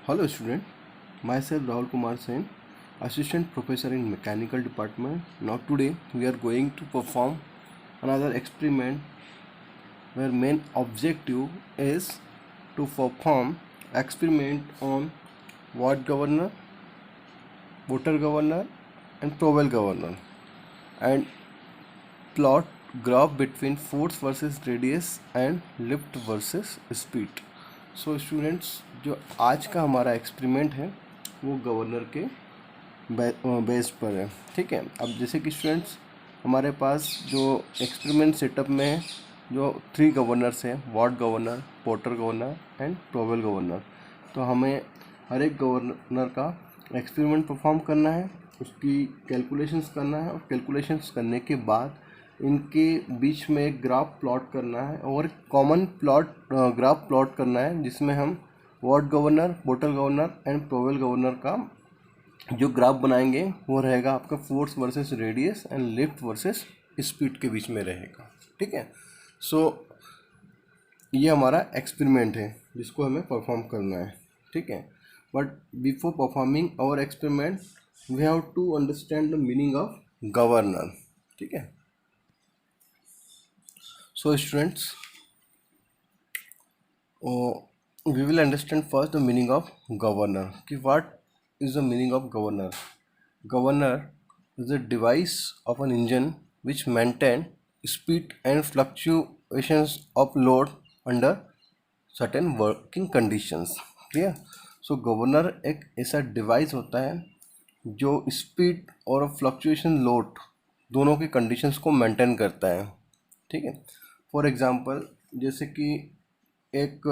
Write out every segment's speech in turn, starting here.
Hello student, myself Rahul Kumar Sen, Assistant Professor in Mechanical Department. Now today we are going to perform another experiment where main objective is to perform experiment on watt governor, motor governor and Powell governor and plot graph between force versus radius and lift versus speed. So students जो आज का हमारा experiment है वो governor के base पर है। ठीक है, अब जैसे कि स्टूडेंट्स हमारे पास जो एक्सपेरिमेंट सेटअप में है जो 3 गवर्नर्स हैं, Watt governor, Porter governor and Proell governor. तो हमें हर एक गवर्नर का एक्सपेरिमेंट परफॉर्म करना है, उसकी कैलकुलेशंस करना है और कैलकुलेशंस करने के बाद इनके बीच में एक ग्राफ प्लॉट करना है और कॉमन ग्राफ प्लॉट करना है जिसमें हम Watt governor, Porter governor and Proell governor का जो ग्राफ बनाएंगे वो रहेगा आपका force versus radius and lift versus speed के बीच में रहेगा। ठीक है, सो ये हमारा एक्सपेरिमेंट है जिसको हमें परफॉर्म करना है। ठीक है, but before performing our experiment we have to understand the meaning of governor. ठीक है, so students, we will understand first the meaning of governor. What is the meaning of governor? Governor is a device of an engine which maintain speed and fluctuations of load under certain working conditions. Clear? So governor एक ऐसा device होता है जो speed और fluctuation load दोनों की conditions को maintain करता है। ठीक है, फॉर एग्ज़ाम्पल जैसे कि एक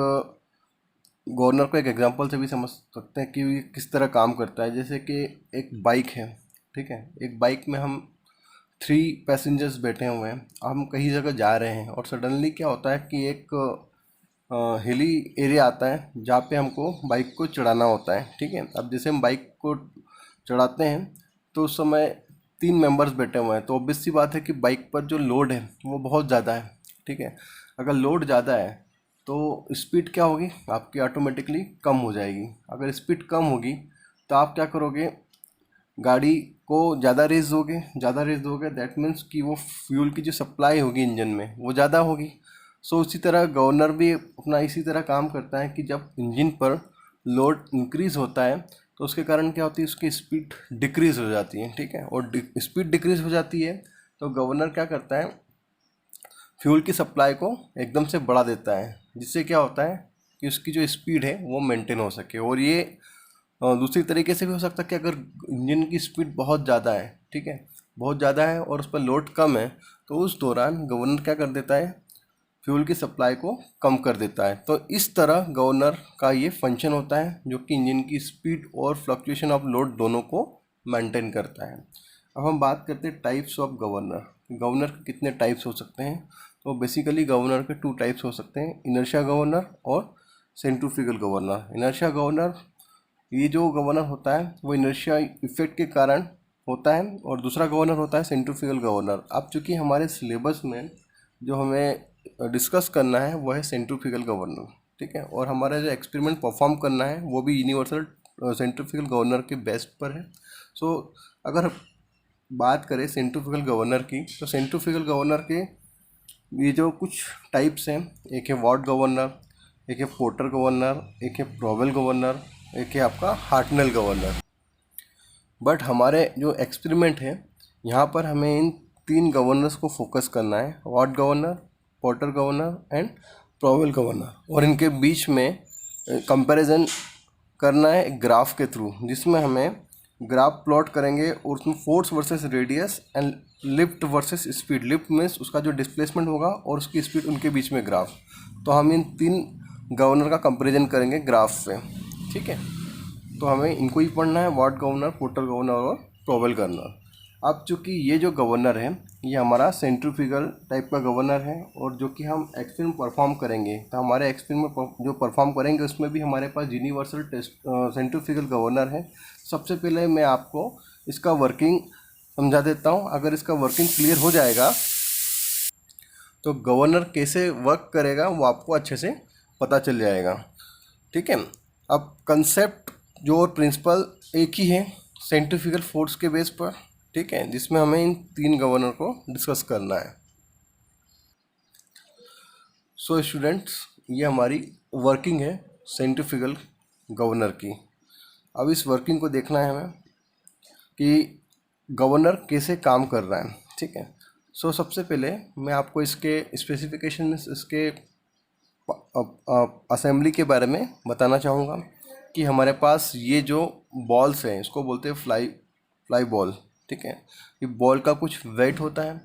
गवर्नर को एक एग्जांपल से भी समझ सकते हैं कि ये किस तरह काम करता है। जैसे कि एक बाइक है, ठीक है, एक बाइक में हम 3 पैसेंजर्स बैठे हुए हैं, हम कहीं जगह जा रहे हैं और सडनली क्या होता है कि एक हिली एरिया आता है जहाँ पे हमको बाइक को चढ़ाना होता है। ठीक है, अब जैसे हम बाइक को चढ़ाते हैं तो उस समय 3 मेंबर्स बैठे हुए हैं, तो ऑब्वियस सी बात है कि बाइक पर जो लोड है वो बहुत ज़्यादा है। ठीक है, अगर लोड ज़्यादा है तो स्पीड क्या होगी आपकी, ऑटोमेटिकली कम हो जाएगी। अगर स्पीड कम होगी तो आप क्या करोगे, गाड़ी को ज़्यादा रेस दोगे, दैट मीन्स कि वो फ्यूल की जो सप्लाई होगी इंजन में वो ज़्यादा होगी। सो उसी तरह गवर्नर भी अपना इसी तरह काम करता है कि जब इंजन पर लोड इंक्रीज़ होता है तो उसके कारण क्या होती है, उसकी स्पीड डिक्रीज़ हो जाती है। ठीक है, और स्पीड डिक्रीज़ हो जाती है तो गवर्नर क्या करता है, फ्यूल की सप्लाई को एकदम से बढ़ा देता है, जिससे क्या होता है कि उसकी जो स्पीड है वो मेंटेन हो सके। और ये दूसरी तरीके से भी हो सकता है कि अगर इंजन की स्पीड बहुत ज़्यादा है, ठीक है, बहुत ज़्यादा है और उस पर लोड कम है, तो उस दौरान गवर्नर क्या कर देता है, फ्यूल की सप्लाई को कम कर देता है। तो इस तरह गवर्नर का ये फंक्शन होता है जो कि इंजन की स्पीड और फ्लक्चुएशन ऑफ लोड दोनों को मेंटेन करता है। अब हम बात करते हैं टाइप्स ऑफ गवर्नर। गवर्नर के कितने टाइप्स हो सकते हैं, तो बेसिकली गवर्नर के 2 टाइप्स हो सकते हैं, इनर्शिया गवर्नर और सेंट्रीफ्यूगल गवर्नर। इनर्शिया गवर्नर, ये जो गवर्नर होता है वो इनर्शिया इफेक्ट के कारण होता है, और दूसरा गवर्नर होता है सेंट्रीफ्यूगल गवर्नर। अब चूँकि हमारे सिलेबस में जो हमें डिस्कस करना है वो है सेंट्रीफ्यूगल गवर्नर। ठीक है, और हमारा जो एक्सपेरिमेंट परफॉर्म करना है वो भी यूनिवर्सल सेंट्रीफ्यूगल गवर्नर के बेस पर है। सो अगर बात करें सेंट्रीफ्यूगल गवर्नर की, तो सेंट्रीफ्यूगल गवर्नर के ये जो कुछ टाइप्स हैं, एक है वाट गवर्नर, एक है पोर्टर गवर्नर, एक है टोवेल गवर्नर, एक है आपका हार्टनेल गवर्नर। बट हमारे जो एक्सपेरिमेंट है यहाँ पर हमें इन 3 गवर्नर्स को फोकस करना है, Watt governor, Porter governor and Proell governor, और इनके बीच में कंपैरिजन करना है एक ग्राफ के थ्रू, जिसमें हमें ग्राफ प्लॉट करेंगे और उसमें force versus radius and lift versus speed. Lift means उसका जो डिस्प्लेसमेंट होगा और उसकी स्पीड, उनके बीच में ग्राफ। तो हम इन 3 गवर्नर का कंपैरिजन करेंगे ग्राफ से। ठीक है, तो हमें इनको ही पढ़ना है, वाट गवर्नर, पोर्टर गवर्नर और टोवेल गवर्नर। अब चूँकि ये जो गवर्नर है ये हमारा सेंट्रीफ्यूगल टाइप का गवर्नर है, और जो कि हम एक्सपेरिमेंट परफॉर्म करेंगे, तो हमारे एक्सपेरिमेंट जो परफॉर्म करेंगे उसमें भी हमारे पास यूनिवर्सल सेंट्रीफ्यूगल गवर्नर है। सबसे पहले मैं आपको इसका वर्किंग समझा देता हूँ। अगर इसका वर्किंग क्लियर हो जाएगा तो गवर्नर कैसे वर्क करेगा वो आपको अच्छे से पता चल जाएगा। ठीक है, अब कंसेप्ट जो और प्रिंसिपल एक ही है सेंट्रीफ्यूगल फोर्स के बेस पर, ठीक है, जिसमें हमें इन 3 गवर्नर को डिस्कस करना है। सो स्टूडेंट्स, ये हमारी वर्किंग है सेंट्रीफ्यूगल गवर्नर की। अब इस वर्किंग को देखना है हमें कि गवर्नर कैसे काम कर रहा है, ठीक है। सो सबसे पहले मैं आपको इसके स्पेसिफिकेशन, इसके असेंबली के बारे में बताना चाहूँगा कि हमारे पास ये जो बॉल्स हैं इसको बोलते हैं फ्लाई बॉल, ठीक है। ये बॉल का कुछ वेट होता है।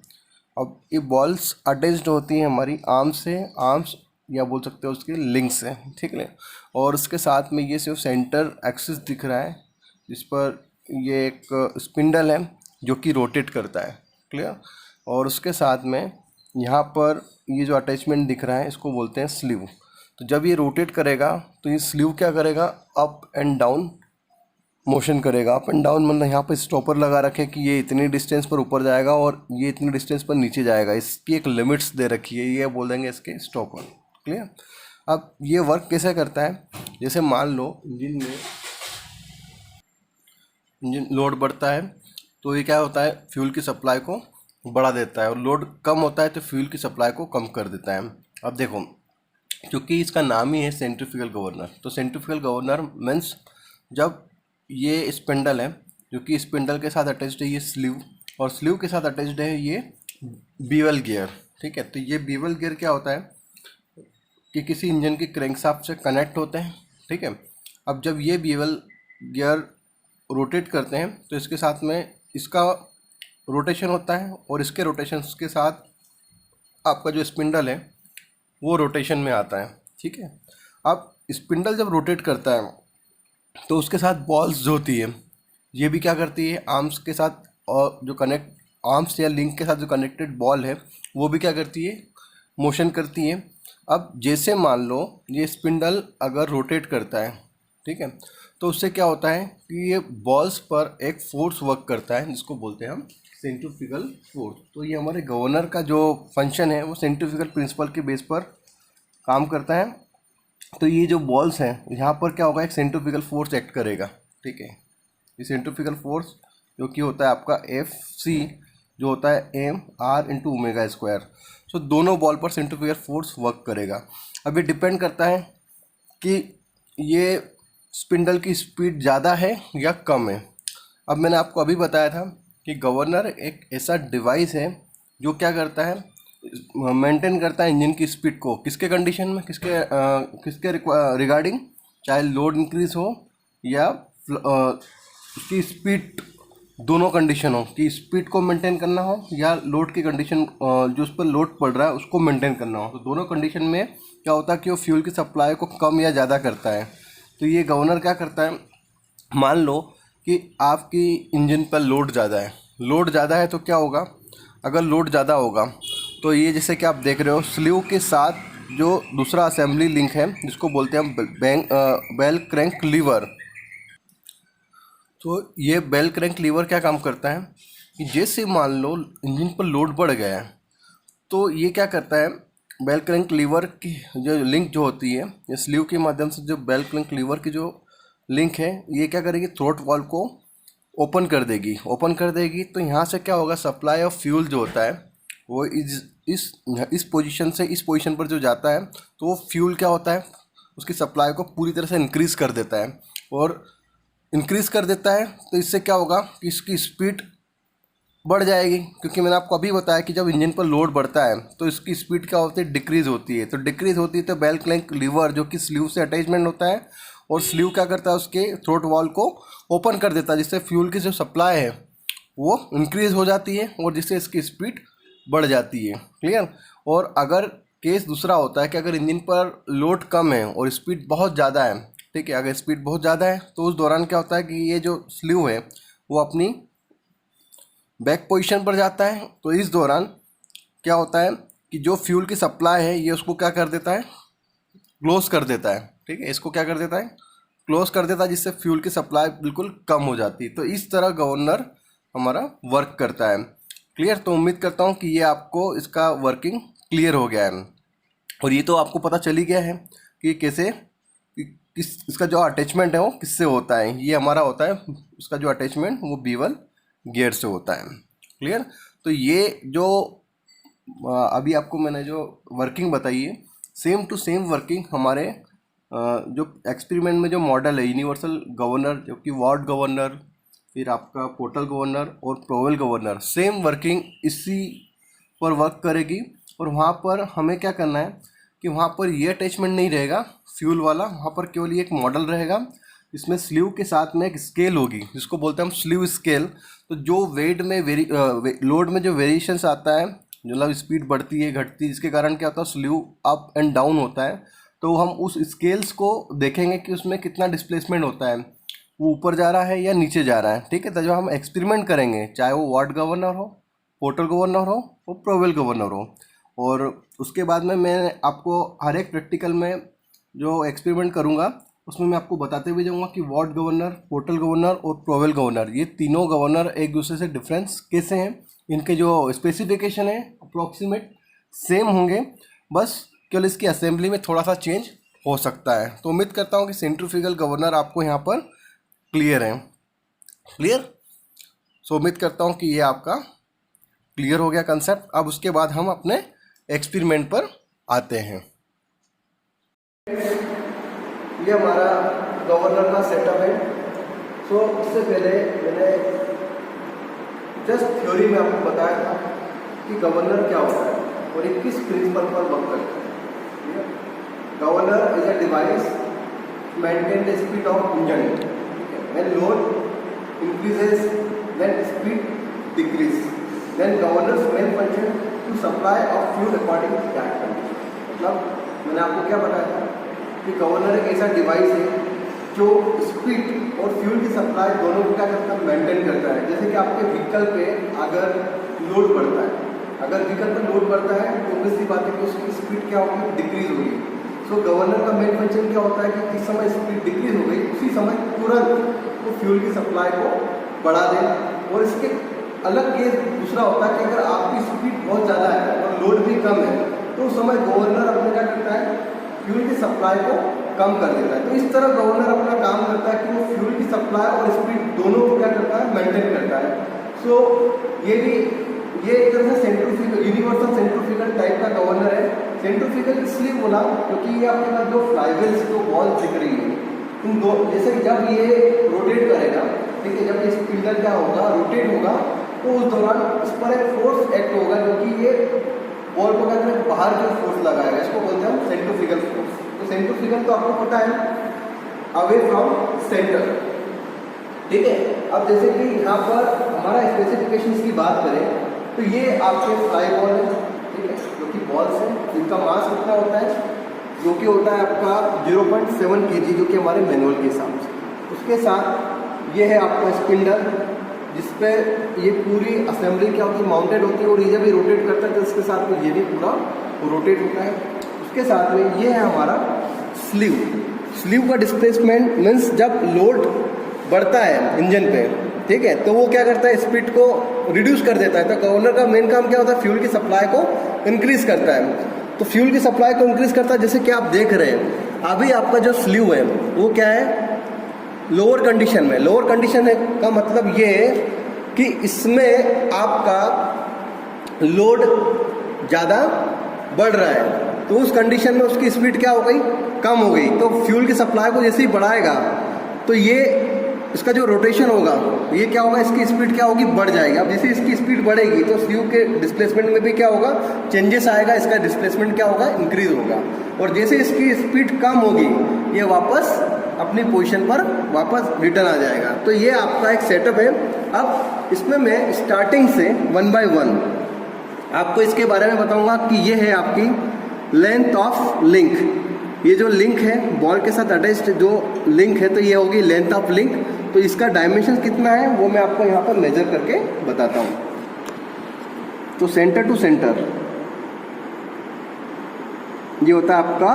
अब ये बॉल्स अटैच्ड होती हैं हमारी आर्म्स या बोल सकते हो उसके लिंक से, ठीक है। और उसके साथ में ये सिर्फ सेंटर एक्सिस दिख रहा है जिस पर ये एक स्पिंडल है जो कि रोटेट करता है, क्लियर। और उसके साथ में यहाँ पर ये जो अटैचमेंट दिख रहा है इसको बोलते हैं स्लीव। तो जब ये रोटेट करेगा तो ये स्लीव क्या करेगा, अप एंड डाउन मोशन करेगा। अप एंड डाउन मतलब यहाँ पर स्टॉपर लगा रखे कि ये इतनी डिस्टेंस पर ऊपर जाएगा और ये इतनी डिस्टेंस पर नीचे जाएगा, इसकी एक लिमिट्स दे रखी है, ये बोल देंगे इसके स्टॉपर, क्लियर। अब ये वर्क कैसे करता है, जैसे मान लो इंजन लोड बढ़ता है तो ये क्या होता है, फ्यूल की सप्लाई को बढ़ा देता है, और लोड कम होता है तो फ्यूल की सप्लाई को कम कर देता है। अब देखो, क्योंकि इसका नाम ही है सेंट्रीफ्यूगल गवर्नर, तो सेंट्रीफ्यूगल गवर्नर मीन्स जब ये स्पिंडल है जो कि स्पिंडल के साथ अटैच्ड है ये स्लीव, और स्लीव के साथ अटैच्ड है ये बीवल गियर, ठीक है। तो ये बीवल गियर क्या होता है कि किसी इंजन की क्रैंकशाफ्ट से कनेक्ट होते हैं, ठीक है। अब जब ये बीवल गियर रोटेट करते हैं तो इसके साथ में इसका रोटेशन होता है और इसके रोटेशन के साथ आपका जो स्पिंडल है वो रोटेशन में आता है, ठीक है। अब स्पिंडल जब रोटेट करता है तो उसके साथ बॉल्स जो होती है ये भी क्या करती है, आर्म्स के साथ, और जो कनेक्ट आर्म्स या लिंक के साथ जो कनेक्टेड बॉल है वो भी क्या करती है, मोशन करती है। अब जैसे मान लो ये स्पिंडल अगर रोटेट करता है, ठीक है, तो उससे क्या होता है कि ये बॉल्स पर एक फोर्स वर्क करता है जिसको बोलते हैं हम सेंट्रीफ्यूगल फोर्स। तो ये हमारे गवर्नर का जो फंक्शन है वो सेंट्रीफ्यूगल प्रिंसिपल के बेस पर काम करता है। तो ये जो बॉल्स हैं यहाँ पर क्या होगा, एक सेंट्रीफ्यूगल फोर्स एक्ट करेगा, ठीक है। ये सेंट्रीफ्यूगल फोर्स जो कि होता है आपका FC, जो होता है M/R/ओमेगा²। सो दोनों बॉल पर सेंट्रीफ्यूगल फोर्स वर्क करेगा। अब ये डिपेंड करता है कि ये स्पिंडल की स्पीड ज़्यादा है या कम है। अब मैंने आपको अभी बताया था कि गवर्नर एक ऐसा डिवाइस है जो क्या करता है, मेंटेन करता है इंजन की स्पीड को, किसके कंडीशन में, किसके रिगार्डिंग, चाहे लोड इंक्रीज हो या उसकी स्पीड, दोनों कंडीशन हो कि स्पीड को मेंटेन करना हो या लोड की कंडीशन, जो उस पर लोड पड़ रहा है उसको मेंटेन करना हो। तो दोनों कंडीशन में क्या होता है कि वो फ्यूल की सप्लाई को कम या ज़्यादा करता है। तो ये गवर्नर क्या करता है, मान लो कि आपकी इंजन पर लोड ज़्यादा है तो क्या होगा, अगर लोड ज़्यादा होगा तो ये जैसे कि आप देख रहे हो स्लीव के साथ जो दूसरा असेंबली लिंक है जिसको बोलते हैं हम बेल क्रैंक लीवर। तो ये बेल क्रैंक लीवर क्या काम करता है कि जैसे मान लो इंजन पर लोड बढ़ गया है तो ये क्या करता है, बेल क्रैंक लीवर की जो लिंक जो होती है, ये स्लीव के माध्यम से जो बेल क्रैंक लीवर की जो लिंक है ये क्या करेगी, थ्रोट वाल्व को ओपन कर देगी। तो यहाँ से क्या होगा, सप्लाई ऑफ फ्यूल जो होता है वो इस पोजीशन से इस पोजीशन पर जो जाता है तो वो फ्यूल क्या होता है, उसकी सप्लाई को पूरी तरह से इंक्रीज़ कर देता है। और इंक्रीज़ कर देता है तो इससे क्या होगा कि इसकी स्पीड बढ़ जाएगी, क्योंकि मैंने आपको अभी बताया कि जब इंजन पर लोड बढ़ता है तो इसकी स्पीड क्या होती है, डिक्रीज़ होती है। तो डिक्रीज़ होती है तो बेल क्रैंक लीवर जो कि स्लीव से अटैचमेंट होता है, और स्लीव क्या करता है, उसके थ्रोट वाल्व को ओपन कर देता है जिससे फ्यूल की जो सप्लाई है वो इंक्रीज़ हो जाती है और जिससे इसकी स्पीड बढ़ जाती है, क्लियर। और अगर केस दूसरा होता है कि अगर इंजन पर लोड कम है और स्पीड बहुत ज़्यादा है, ठीक है, अगर स्पीड बहुत ज़्यादा है तो उस दौरान क्या होता है कि ये जो स्लीव है वो अपनी बैक पोजीशन पर जाता है। तो इस दौरान क्या होता है कि जो फ्यूल की सप्लाई है ये उसको क्या कर देता है, क्लोज कर देता है, ठीक है, इसको क्या कर देता है, क्लोज कर देता है, जिससे फ्यूल की सप्लाई बिल्कुल कम हो जाती है। तो इस तरह गवर्नर हमारा वर्क करता है, क्लियर। तो उम्मीद करता हूँ कि ये आपको इसका वर्किंग क्लियर हो गया है, और ये तो आपको पता चल ही गया है कि कैसे कि इसका जो अटैचमेंट है वो किससे होता है, ये हमारा होता है, उसका जो अटैचमेंट वो बीवल गियर से होता है। क्लियर। तो ये जो अभी आपको मैंने जो वर्किंग बताई है, सेम टू सेम वर्किंग हमारे जो एक्सपेरिमेंट में जो मॉडल है यूनिवर्सल गवर्नर, जो कि वार्ड गवर्नर, फिर आपका पोर्टल गवर्नर और प्रोवेल गवर्नर, सेम वर्किंग इसी पर वर्क करेगी। और वहाँ पर हमें क्या करना है कि वहाँ पर ये अटैचमेंट नहीं रहेगा फ्यूल वाला, वहाँ पर केवल ये एक मॉडल रहेगा। इसमें स्लीव के साथ में एक स्केल होगी जिसको बोलते हैं हम स्लीव स्केल। तो जो वेट में लोड में जो वेरिएशंस आता है, मतलब स्पीड बढ़ती है घटती है, जिसके कारण क्या होता है स्लीव अप एंड डाउन होता है, तो हम उस स्केल्स को देखेंगे कि उसमें कितना डिस्प्लेसमेंट होता है, वो ऊपर जा रहा है या नीचे जा रहा है। ठीक है। तो जब हम एक्सपेरिमेंट करेंगे, चाहे वो वार्ड गवर्नर हो, पोर्टल गवर्नर हो, वो प्रोवेल गवर्नर हो, और उसके बाद में मैं आपको हर एक प्रैक्टिकल में जो एक्सपेरिमेंट करूँगा उसमें मैं आपको बताते हुए जाऊँगा कि वार्ड गवर्नर, पोर्टल गवर्नर और प्रोवेल गवर्नर, ये तीनों गवर्नर एक दूसरे से डिफरेंस कैसे हैं, इनके जो स्पेसिफिकेशन है अप्रॉक्सीमेट सेम होंगे, बस केवल इसकी असेंबली में थोड़ा सा चेंज हो सकता है। तो उम्मीद करता हूँ कि सेंट्रीफ्यूगल गवर्नर आपको यहाँ पर क्लियर है। क्लियर। सो उम्मीद करता हूँ कि ये आपका क्लियर हो गया कंसेप्ट। अब उसके बाद हम अपने एक्सपेरिमेंट पर आते हैं। ये हमारा गवर्नर का सेटअप है। सो इससे पहले मैंने जस्ट थ्योरी में आपको बताया था कि गवर्नर क्या होता है और ये किस प्रिंसिपल पर वर्क करता है। Governor is a device maintain the speed of engine when load increases, then speed decrease, then governor's main function to supply of fuel according to that condition। मतलब मैंने आपको क्या बताया था कि गवर्नर एक ऐसा डिवाइस है जो स्पीड और फ्यूल की सप्लाई दोनों को क्या करता है, मेंटेन करता है। जैसे कि आपके व्हीकल पे अगर लोड बढ़ता है, अगर व्हीकल पर लोड बढ़ता है तो ऑब्वियसली बात है कि उसकी स्पीड क्या होगी, डिक्रीज होगी। सो गवर्नर का मेन फंक्शन क्या होता है कि किस समय स्पीड डिक्रीज हो गई उसी समय तुरंत वो फ्यूल की सप्लाई को बढ़ा दें। और इसके अलग केस दूसरा होता है कि अगर आपकी स्पीड बहुत ज़्यादा है और लोड भी कम है तो उस समय गवर्नर अपने क्या करता है, फ्यूल की सप्लाई को कम कर देता है। तो इस तरह गवर्नर अपना काम करता है कि वो फ्यूल की सप्लाई और स्पीड दोनों को क्या करता है, मेंटेन करता है। सो ये एक तरह से सेंट्रीफ्यूगल, यूनिवर्सल सेंट्रीफ्यूगल टाइप का गवर्नर है। सेंट्रीफ्यूगल इसलिए बोला क्योंकि ये आपके पास जो फ्लाईव्हील्स जो बॉल दिख रही है, इन दो, जैसे कि जब ये रोटेट करेगा, ठीक है, जब ये स्पिंडल क्या होगा, रोटेट होगा, तो उस दौरान इस पर एक फोर्स एक्ट होगा जो कि ये बॉल को कहते हैं बाहर जो फोर्स लगाएगा, इसको बोलते हैं हम सेंट्रीफ्यूगल फोर्स। तो सेंट्रीफ्यूगल तो आपको पता है अवे फ्रॉम सेंटर। ठीक है। अब जैसे कि यहाँ पर हमारा स्पेसिफिकेशंस की बात करें तो ये आपके फ्लाई बॉल है, ठीक है, जो कि बॉल्स है, इनका मास कितना होता है, जो कि होता है आपका 0.7 kg, जो कि हमारे मैनुअल के हिसाब से। उसके साथ ये है आपका स्पिंडल, जिसपे ये पूरी असेंबली क्या होती है, माउंटेड होती है, और ये जब ये रोटेट करता है तो इसके साथ में ये भी पूरा रोटेट होता है। उसके साथ में ये है हमारा स्लीव। स्लीव का डिस्प्लेसमेंट मीन्स जब लोड बढ़ता है इंजन पे, ठीक है, तो वो क्या करता है, स्पीड को रिड्यूस कर देता है। तो गवर्नर का मेन काम क्या होता है, फ्यूल की सप्लाई को इंक्रीज करता है। तो फ्यूल की सप्लाई को इंक्रीज करता है, जैसे कि आप देख रहे हैं अभी आपका जो स्लीव है वो क्या है, लोअर कंडीशन में। लोअर कंडीशन है का मतलब ये है कि इसमें आपका लोड ज़्यादा बढ़ रहा है, तो उस कंडीशन में उसकी स्पीड क्या हो गई, कम हो गई। तो फ्यूल की सप्लाई को जैसे ही बढ़ाएगा तो ये इसका जो रोटेशन होगा ये क्या होगा, इसकी स्पीड क्या होगी, बढ़ जाएगी। अब जैसे इसकी स्पीड बढ़ेगी तो स्लीव के डिस्प्लेसमेंट में भी क्या होगा, चेंजेस आएगा, इसका डिस्प्लेसमेंट क्या होगा, इंक्रीज होगा। और जैसे इसकी स्पीड कम होगी ये वापस अपनी पोजीशन पर वापस रिटर्न आ जाएगा। तो ये आपका एक सेटअप है। अब इसमें मैं स्टार्टिंग से 1 by 1 आपको इसके बारे में बताऊंगा कि ये है आपकी लेंथ ऑफ लिंक। ये जो लिंक है बॉल के साथ अटैच्ड जो लिंक है, तो ये होगी लेंथ ऑफ लिंक। तो इसका डायमेंशन कितना है वो मैं आपको यहाँ पर मेजर करके बताता हूँ। तो सेंटर टू सेंटर ये होता है आपका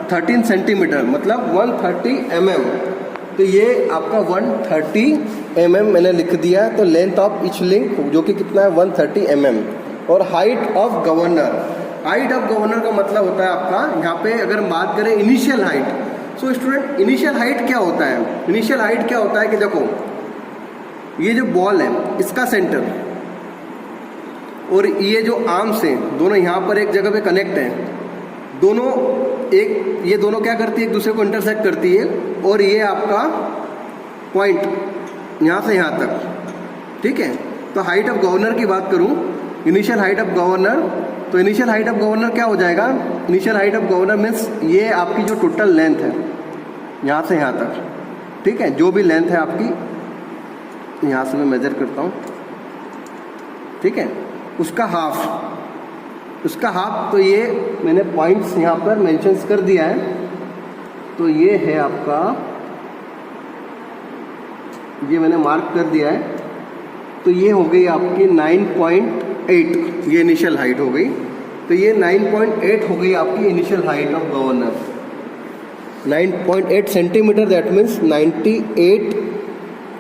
13 सेंटीमीटर, मतलब 130 mm। तो ये आपका 130 mm मैंने लिख दिया। तो लेंथ ऑफ ईच लिंक जो कि कितना है, 130 mm। और height of governor, height of governor का मतलब होता है आपका, यहाँ पे अगर बात करें initial height, so student initial height क्या होता है? इनिशियल हाइट क्या होता है कि देखो ये जो बॉल है इसका सेंटर और ये जो आर्म्स हैं दोनों यहाँ पर एक जगह पे कनेक्ट हैं, दोनों एक ये दोनों क्या करती है, एक दूसरे को इंटरसेक्ट करती है और ये आपका पॉइंट यहाँ से यहाँ तक, ठीक है। तो हाइट ऑफ गवर्नर की बात करूँ, इनिशियल हाइट ऑफ गवर्नर, तो इनिशियल हाइट ऑफ गवर्नर क्या हो जाएगा? Initial height of governor means ये आपकी जो टोटल लेंथ है यहाँ से यहाँ तक, ठीक है, जो भी लेंथ है आपकी, यहाँ से मैं मेजर करता हूँ, ठीक है, उसका हाफ, तो ये मैंने पॉइंट्स यहाँ पर मेंशंस कर दिया है। तो ये है आपका, ये मैंने मार्क कर दिया है, तो ये हो गई आपकी 9.8, ये इनिशियल हाइट हो गई। तो ये 9.8 हो गई आपकी initial height of governor, 9.8 centimetre, that means 98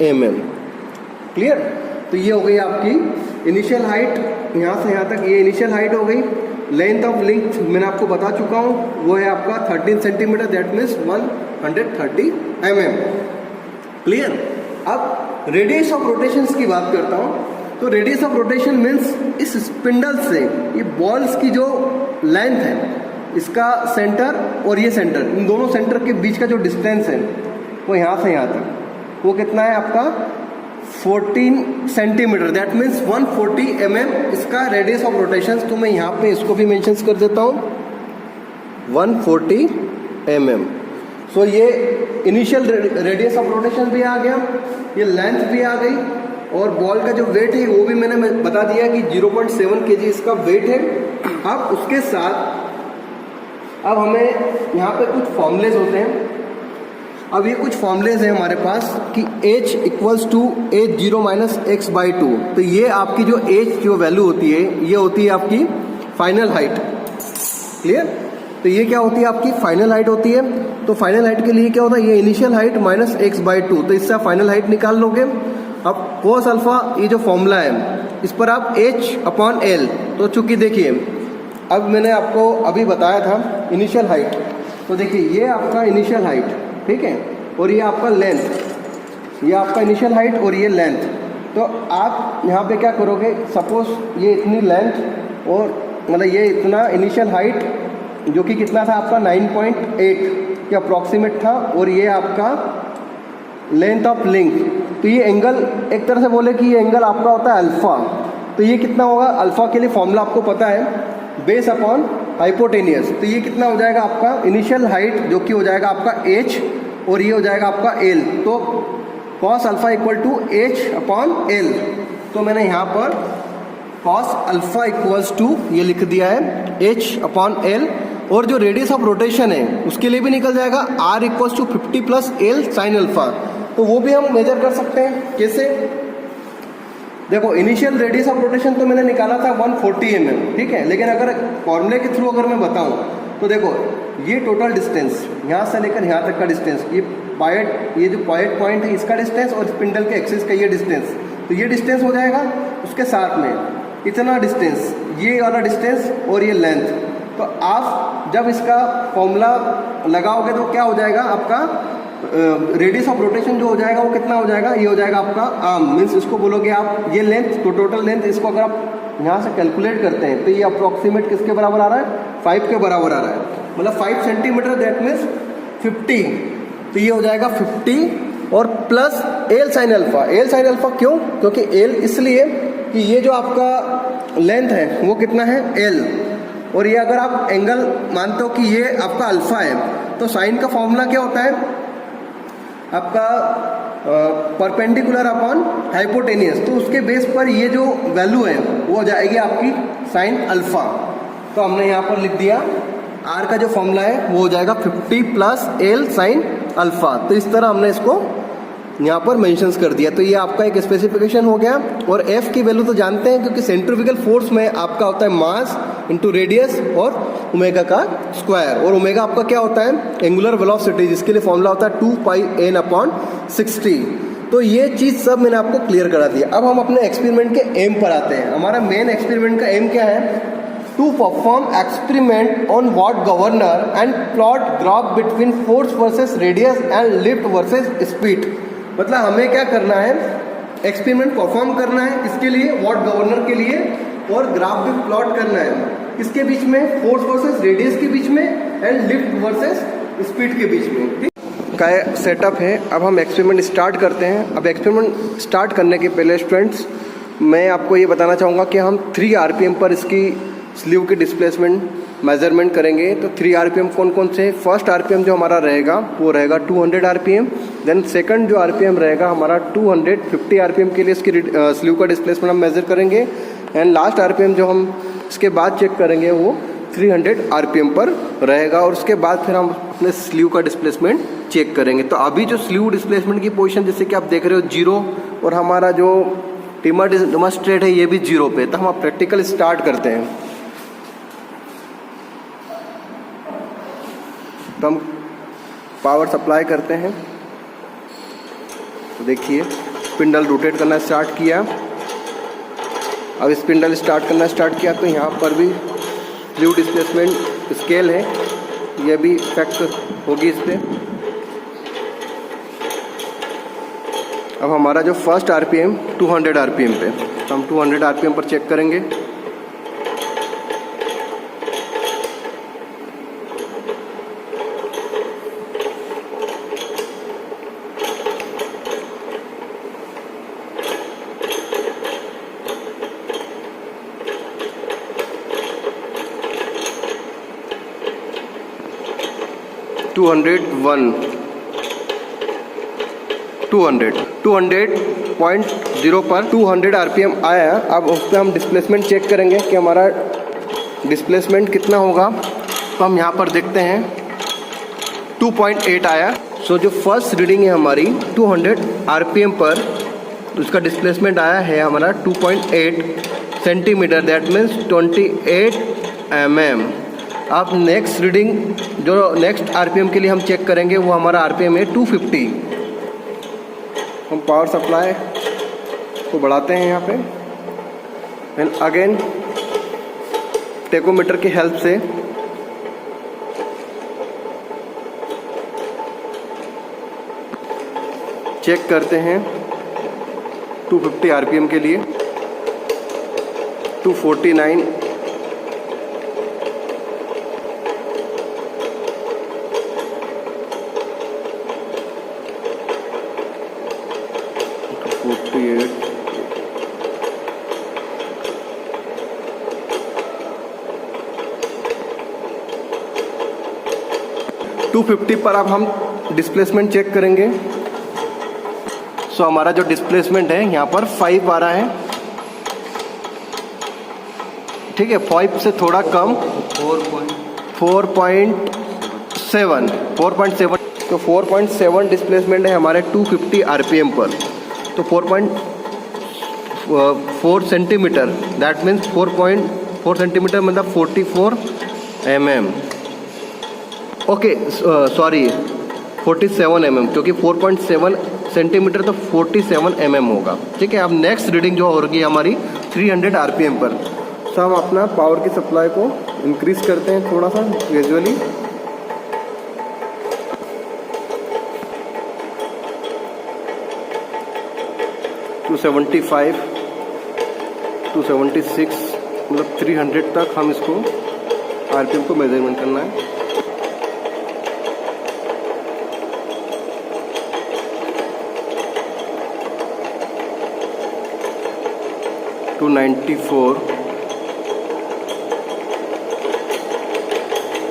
mm। Clear? तो ये हो गई आपकी इनिशियल हाइट, यहाँ से यहाँ तक ये इनिशियल हाइट हो गई। लेंथ ऑफ लिंक मैंने आपको बता चुका हूँ, वो है आपका 13 centimetre, that means 130 mm। Clear? अब रेडियस ऑफ रोटेशंस की बात करता हूँ। तो रेडियस ऑफ रोटेशन मीन्स इस स्पिंडल से ये बॉल्स की जो लेंथ है, इसका सेंटर और ये सेंटर, इन दोनों सेंटर के बीच का जो डिस्टेंस है वो यहाँ से यहाँ तक, वो कितना है आपका 14 सेंटीमीटर, दैट मीन्स 140 mm इसका रेडियस ऑफ रोटेशन। तो मैं यहाँ पे इसको भी मेंशंस कर देता हूँ, 140 mm। सो ये इनिशियल रेडियस ऑफ रोटेशन भी आ गया, ये लेंथ भी आ गई, और बॉल का जो वेट है वो भी मैंने बता दिया कि 0.7 kg इसका वेट है। अब उसके साथ अब हमें यहाँ पे कुछ फॉर्मूलेज होते हैं। अब ये कुछ फॉर्मूलेज हैं हमारे पास कि h equals to h0 minus x/2। तो ये आपकी जो h जो वैल्यू होती है ये होती है आपकी फाइनल हाइट। क्लियर? तो ये क्या होती है? आपकी फाइनल हाइट होती है। तो फाइनल हाइट के लिए क्या होता है? ये इनिशियल हाइट माइनस x/2, तो इससे आप फाइनल हाइट निकाल लोगे। अब cos अल्फा ये जो फॉर्मूला है इस पर आप h/L, तो चूंकि देखिए अब मैंने आपको अभी बताया था इनिशियल हाइट, तो देखिए ये आपका इनिशियल हाइट, ठीक है, और ये आपका लेंथ, ये आपका इनिशियल हाइट और ये लेंथ। तो आप यहाँ पे क्या करोगे, सपोज ये इतनी लेंथ और मतलब ये इतना इनिशियल हाइट जो कि कितना था आपका 9.8 के अप्रॉक्सीमेट था, और ये आपका लेंथ ऑफ लिंक। तो ये एंगल एक तरह से बोले कि ये एंगल आपका होता है अल्फ़ा। तो ये कितना होगा? अल्फ़ा के लिए फॉर्मूला आपको पता है, बेस अपॉन हाइपोटेनियस। तो ये कितना हो जाएगा आपका इनिशियल हाइट, जो कि हो जाएगा आपका h, और ये हो जाएगा आपका l। तो cos alpha equal to h/L। तो मैंने यहाँ पर cos अल्फ़ा इक्वल्स टू ये लिख दिया है h/L, और जो रेडियस ऑफ रोटेशन है उसके लिए भी निकल जाएगा r equals to 50 plus L sine alpha. तो वो भी हम मेजर कर सकते हैं। कैसे? देखो इनिशियल रेडियस ऑफ रोटेशन तो मैंने निकाला था 140 mm, ठीक है, लेकिन अगर फॉर्मूले के थ्रू अगर मैं बताऊं तो देखो ये टोटल डिस्टेंस यहाँ से लेकर यहाँ तक का डिस्टेंस, ये जो पॉइंट है इसका डिस्टेंस और स्पिंडल के एक्सिस का ये डिस्टेंस, तो ये डिस्टेंस हो जाएगा। उसके साथ में इतना डिस्टेंस, ये वाला डिस्टेंस और ये लेंथ। तो आप जब इसका फॉर्मूला लगाओगे तो क्या हो जाएगा आपका रेडियस ऑफ रोटेशन जो हो जाएगा वो कितना हो जाएगा? ये हो जाएगा आपका आर्म, मीन्स इसको बोलोगे आप ये लेंथ, तो टोटल लेंथ इसको अगर आप यहाँ से कैलकुलेट करते हैं तो ये अप्रॉक्सीमेट किसके बराबर आ रहा है? 5 के बराबर आ रहा है, मतलब 5 सेंटीमीटर, दैट मीन्स 50। तो ये हो जाएगा 50 और plus L sine alpha. L sine alpha क्यों? क्योंकि L इसलिए कि ये जो आपका लेंथ है वो कितना है? L, और ये अगर आप एंगल मानते हो कि ये आपका अल्फा है तो साइन का फॉर्मूला क्या होता है आपका? Perpendicular upon hypotenuse. तो उसके बेस पर ये जो वैल्यू है वो हो जाएगी आपकी साइन अल्फा। तो हमने यहाँ पर लिख दिया आर का जो फॉर्मूला है वो हो जाएगा 50 प्लस L साइन अल्फा। तो इस तरह हमने इसको यहाँ पर मेंशंस कर दिया। तो ये आपका एक स्पेसिफिकेशन हो गया। और F की वैल्यू तो जानते हैं, क्योंकि सेंट्रीफ्यूगल फोर्स में आपका होता है मास इंटू रेडियस और ओमेगा का स्क्वायर, और ओमेगा आपका क्या होता है? एंगुलर वेलोसिटी, जिसके लिए फॉर्मूला होता है 2πn/60। तो ये चीज़ सब मैंने आपको क्लियर करा दिया। अब हम अपने एक्सपेरिमेंट के एम पर आते हैं। हमारा मेन एक्सपेरिमेंट का एम क्या है? to perform experiment on watt governor and plot graph between force versus radius and lift versus speed। मतलब हमें क्या करना है, एक्सपेरिमेंट परफॉर्म करना है, किसके लिए, वॉट गवर्नर के लिए, और ग्राफ भी प्लॉट करना है किसके बीच में, फोर्स वर्सेस रेडियस के बीच में एंड लिफ्ट वर्सेस स्पीड के बीच में। ठीक का सेटअप है। अब हम एक्सपेरिमेंट स्टार्ट करते हैं। अब एक्सपेरिमेंट स्टार्ट करने के पहले स्टूडेंट्स मैं आपको ये बताना चाहूँगा कि हम 3 आरपीएम पर इसकी स्लीव की डिस्प्लेसमेंट मेजरमेंट करेंगे। तो 3 आरपीएम कौन कौन से, फर्स्ट आरपीएम जो हमारा रहेगा वो रहेगा 200 आरपीएम। देन सेकंड जो आरपीएम रहेगा हमारा 250 आरपीएम के लिए इसकी स्लीव का डिस्प्लेसमेंट हम मेजर करेंगे। एंड लास्ट आरपीएम जो हम इसके बाद चेक करेंगे वो 300 आरपीएम पर रहेगा, और उसके बाद फिर हम अपने स्लीव का डिस्प्लेसमेंट चेक करेंगे। तो अभी जो स्लीव डिस्प्लेसमेंट की पोजीशन जैसे कि आप देख रहे हो 0, और हमारा जो डेमोस्ट्रेट है ये भी 0 पे। तो हम प्रैक्टिकल स्टार्ट करते हैं। तो हम पावर सप्लाई करते हैं। तो देखिए स्पिंडल रोटेट करना स्टार्ट किया। अब स्पिंडल स्टार्ट करना स्टार्ट किया तो यहाँ पर भी स्लीव डिस्प्लेसमेंट स्केल है, ये भी इफेक्ट होगी इस पर। अब हमारा जो फर्स्ट आरपीएम 200 आरपीएम पे, तो हम 200 आरपीएम पर चेक करेंगे। टू 200.0 पर 200 आरपीएम आया। अब उस पर हम डिस्प्लेसमेंट चेक करेंगे कि हमारा डिस्प्लेसमेंट कितना होगा। तो हम यहाँ पर देखते हैं 2.8 आया। सो जो फर्स्ट रीडिंग है हमारी 200 आरपीएम पर, उसका डिस्प्लेसमेंट आया है हमारा 2.8 सेंटीमीटर, दैट मीन्स 28 mm। अब नेक्स्ट रीडिंग जो नेक्स्ट आरपीएम के लिए हम चेक करेंगे वो हमारा आरपीएम है 250। हम पावर सप्लाई को बढ़ाते हैं यहाँ पे, एंड अगेन टेकोमीटर की हेल्प से चेक करते हैं 250 आरपीएम के लिए 249, 48, 250 पर अब हम डिस्प्लेसमेंट चेक करेंगे। सो हमारा जो डिस्प्लेसमेंट है यहाँ पर 5 आ रहा है। ठीक है, 5 से थोड़ा कम 4.7। तो 4.7 डिस्प्लेसमेंट है हमारे 250 आरपीएम पर। तो 4.4 सेंटीमीटर, दैट मीन्स 4.4 सेंटीमीटर मतलब 44 mm। ओके सॉरी 47 mm, क्योंकि 4.7 सेंटीमीटर तो 47 mm होगा। ठीक है, अब नेक्स्ट रीडिंग जो होगी हमारी 300 आरपीएम पर। तो हम अपना पावर की सप्लाई को इंक्रीज करते हैं थोड़ा सा ग्रेजुअली। टू 75, 276 मतलब 300 तक हम इसको आरपीएम को मेजरमेंट करना है। टू 94,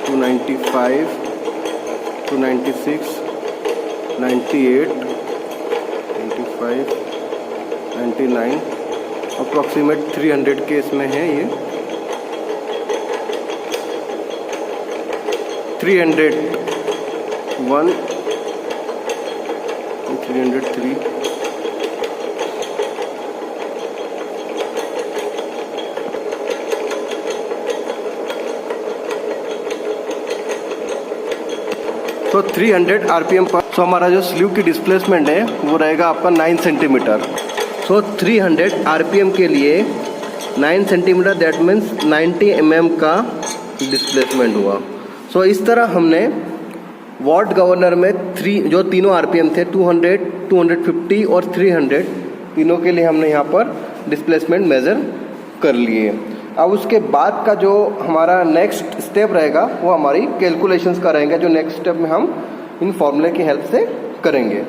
295, 296, 98, 95, 99, अप्रॉक्सीमेट 300 के इसमें है ये। 301, 303, तो 300 आरपीएम पर तो हमारा जो स्लीव की डिस्प्लेसमेंट है वो रहेगा आपका 9 सेंटीमीटर। सो 300 आरपीएम के लिए 9 सेंटीमीटर, दैट मीन्स 90 mm का डिस्प्लेसमेंट हुआ। सो इस तरह हमने वॉट गवर्नर में जो तीनों आरपीएम थे 200, 250 और 300, तीनों के लिए हमने यहाँ पर डिस्प्लेसमेंट मेज़र कर लिए। अब उसके बाद का जो हमारा नेक्स्ट स्टेप रहेगा वो हमारी कैलकुलेशंस का रहेगा, जो नेक्स्ट स्टेप में हम इन फॉर्मूले की हेल्प से करेंगे।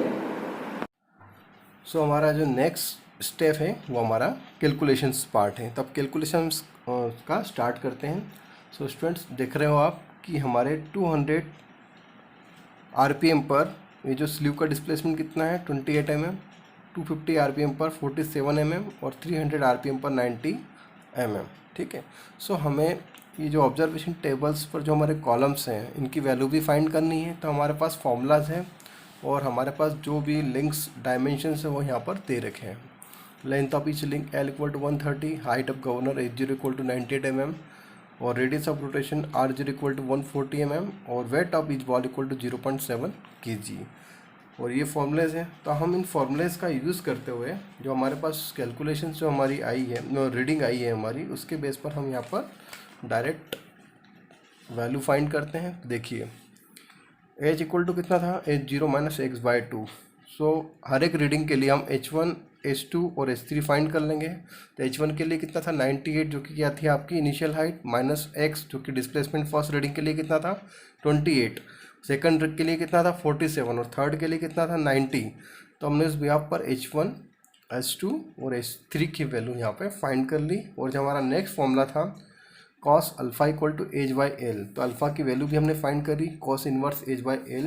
सो हमारा जो नेक्स्ट स्टेप है वो हमारा कैलकुलेशंस पार्ट है। तब कैलकुलेशंस का स्टार्ट करते हैं। सो स्टूडेंट्स देख रहे हो आप कि हमारे 200 आरपीएम पर ये जो स्लीव का डिस्प्लेसमेंट कितना है 28 mm, 250 आरपीएम पर 47 mm और 300 आरपीएम पर 90 mm। ठीक है। सो हमें ये जो ऑब्जर्वेशन टेबल्स पर जो हमारे कॉलम्स हैं इनकी वैल्यू भी फाइंड करनी है। तो हमारे पास फॉर्मूलाज हैं और हमारे पास जो भी लिंक्स डायमेंशंस है वो यहाँ पर दे रखे हैं। Length of each link L = 130, height of governor H0 = 98 mm और radius of rotation R0 = 140 mm और weight of each ball = 0.7 kg। और ये फॉर्मूलेज हैं। तो हम इन फॉर्मूलेज का यूज़ करते हुए जो हमारे पास कैलकुलेशन जो हमारी आई है, रीडिंग आई है हमारी, उसके बेस पर हम यहाँ पर डायरेक्ट वैल्यू फाइंड करते हैं। देखिए H = कितना था, H0 - x/2। सो हर एक रीडिंग के लिए हम H1, H2 और H3 फाइंड कर लेंगे। तो H1 के लिए कितना था 98, जो कि क्या थी आपकी इनिशियल हाइट, माइनस x जो कि डिस्प्लेसमेंट फर्स्ट रीडिंग के लिए कितना था 28, सेकंड के लिए कितना था 47 और थर्ड के लिए कितना था 90। तो हमने उस बिहाफ पर H1, H2 और H3 की वैल्यू यहाँ पे फाइंड कर ली। और जो हमारा नेक्स्ट फॉर्मूला था cos अल्फ़ा = h/l, तो अल्फ़ा की वैल्यू भी हमने फाइंड करी, cos इनवर्स h/l।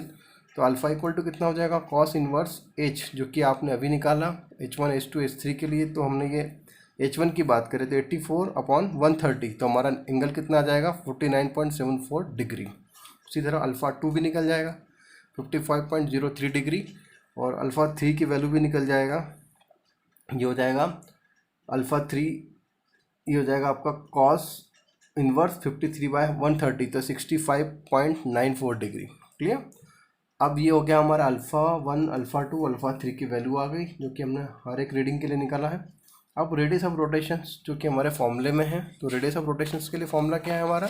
तो अल्फ़ा = कितना हो जाएगा cos इनवर्स h, जो कि आपने अभी निकाला H1, H2, H3 के लिए। तो हमने ये H1 की बात करें तो 84/130, तो हमारा एंगल कितना आ जाएगा 49.74 डिग्री। उसी तरह अल्फ़ा 2 भी निकल जाएगा 55.03 डिग्री और अल्फ़ा 3 की वैल्यू भी निकल जाएगा। ये हो जाएगा अल्फ़ा 3, ये हो जाएगा आपका cos इनवर्स 53/130, तो 65.94 डिग्री। क्लियर। अब ये हो गया हमारा अल्फ़ा 1, अल्फ़ा 2, अल्फ़ा 3 की वैल्यू आ गई, जो कि हमने हर एक रीडिंग के लिए निकाला है। अब रेडियस ऑफ रोटेशंस जो कि हमारे फॉर्मूले में है, तो रेडियस ऑफ रोटेशंस के लिए फॉर्मूला क्या है हमारा,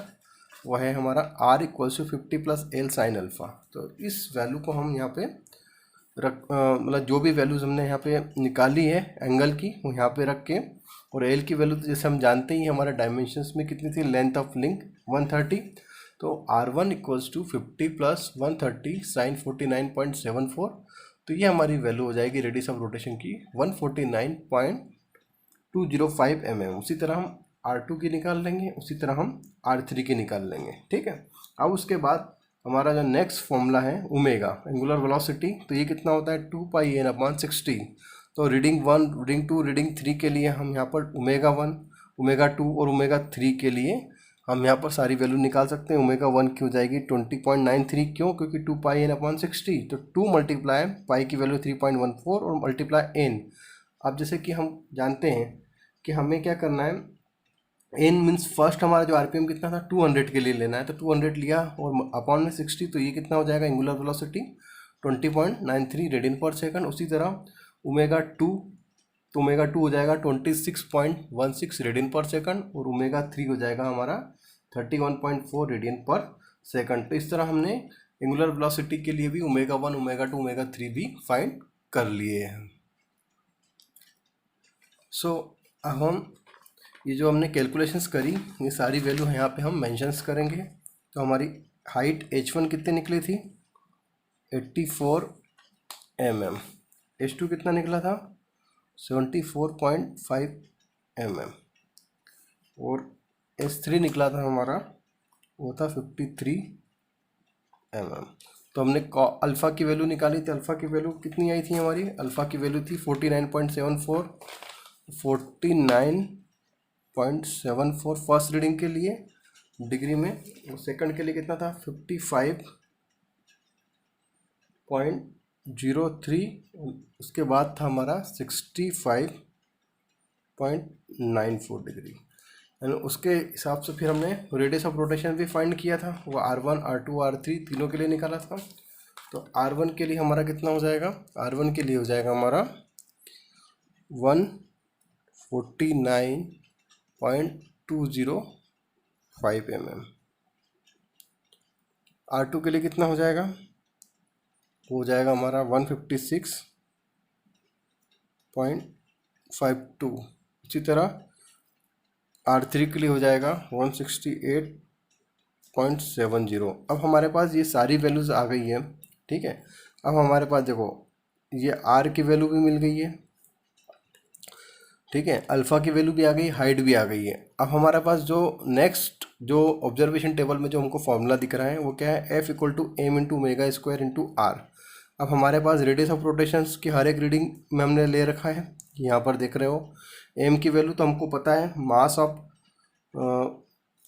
वह है हमारा R = 50 + L sin अल्फ़ा। तो इस वैल्यू को हम यहाँ पे मतलब जो भी वैल्यूज़ हमने यहाँ पे निकाली है एंगल की वो यहाँ पे रख के, और एल की वैल्यू तो जैसे हम जानते ही हमारे डायमेंशंस में कितनी थी, लेंथ ऑफ लिंक 130। तो R1 = 50 + 130 sin 49.74। तो ये हमारी वैल्यू हो जाएगी रेडियस ऑफ रोटेशन की 149.205 mm। उसी तरह हम R2 की निकाल लेंगे, उसी तरह हम R3 की निकाल लेंगे। ठीक है। अब उसके बाद हमारा जो नेक्स्ट फॉर्मूला है ओमेगा, एंगुलर वेलोसिटी, तो ये कितना होता है 2πn/60। तो रीडिंग 1, रीडिंग 2, रीडिंग 3 के लिए हम यहाँ पर ओमेगा 1, ओमेगा 2 और ओमेगा 3 के लिए हम यहाँ पर सारी वैल्यू निकाल सकते हैं। ओमेगा 1 की हो जाएगी 20.93, क्यों, क्योंकि 2πn/60, तो 2 × पाई की वैल्यू 3.14 और मल्टीप्लाई n। अब जैसे कि हम जानते हैं कि हमें क्या करना है, एन मीन्स फर्स्ट हमारा जो आरपीएम कितना था 200 के लिए लेना है, तो 200 लिया और अपॉन में 60, तो ये कितना हो जाएगा एंगुलर वेलोसिटी 20.93 रेडियन/सेकंड। उसी तरह ओमेगा 2, तो ओमेगा 2 हो जाएगा 26.16 रेडियन/सेकंड और ओमेगा 3 हो जाएगा हमारा 31.4 रेडियन/सेकंड। तो इस तरह हमने एंगुलर वेलोसिटी के लिए भी ओमेगा 1, ओमेगा 2, ओमेगा 3 भी फाइंड कर लिए हैं। सो अब हम ये जो हमने कैलकुलेशंस करी ये सारी वैल्यू यहाँ पे हम मेंशंस करेंगे। तो हमारी हाइट H1 कितनी निकली थी 84 mm, H2 कितना निकला था 74.5 mm और H3 निकला था हमारा वो था 53 mm। तो हमने अल्फ़ा की वैल्यू निकाली थी, अल्फ़ा की वैल्यू कितनी आई थी हमारी, अल्फ़ा की वैल्यू थी 49.74, 49.74 फर्स्ट रीडिंग के लिए डिग्री में, और सेकंड के लिए कितना था 55.03, उसके बाद था हमारा 65.94 डिग्री। एंड उसके हिसाब से फिर हमने रेडियस ऑफ रोटेशन भी फाइंड किया था, वो R1, R2, R3 तीनों के लिए निकाला था। तो R1 के लिए हमारा कितना हो जाएगा, R1 के लिए हो जाएगा हमारा 149.74 0.205 mm। R2 के लिए कितना हो जाएगा, हो जाएगा हमारा 156.52। इसी तरह R3 के लिए हो जाएगा 168.70। अब हमारे पास ये सारी वैल्यूज़ आ गई है, ठीक है। अब हमारे पास देखो ये R की वैल्यू भी मिल गई है, ठीक है, अल्फ़ा की वैल्यू भी आ गई, हाइट भी आ गई है। अब हमारे पास जो नेक्स्ट जो ऑब्जर्वेशन टेबल में जो हमको फॉर्मूला दिख रहा है वो क्या है, F = m × omega square × R। अब हमारे पास रेडियस ऑफ रोटेशंस की हर एक रीडिंग में हमने ले रखा है, यहाँ पर देख रहे हो। m की वैल्यू तो हमको पता है, मास ऑफ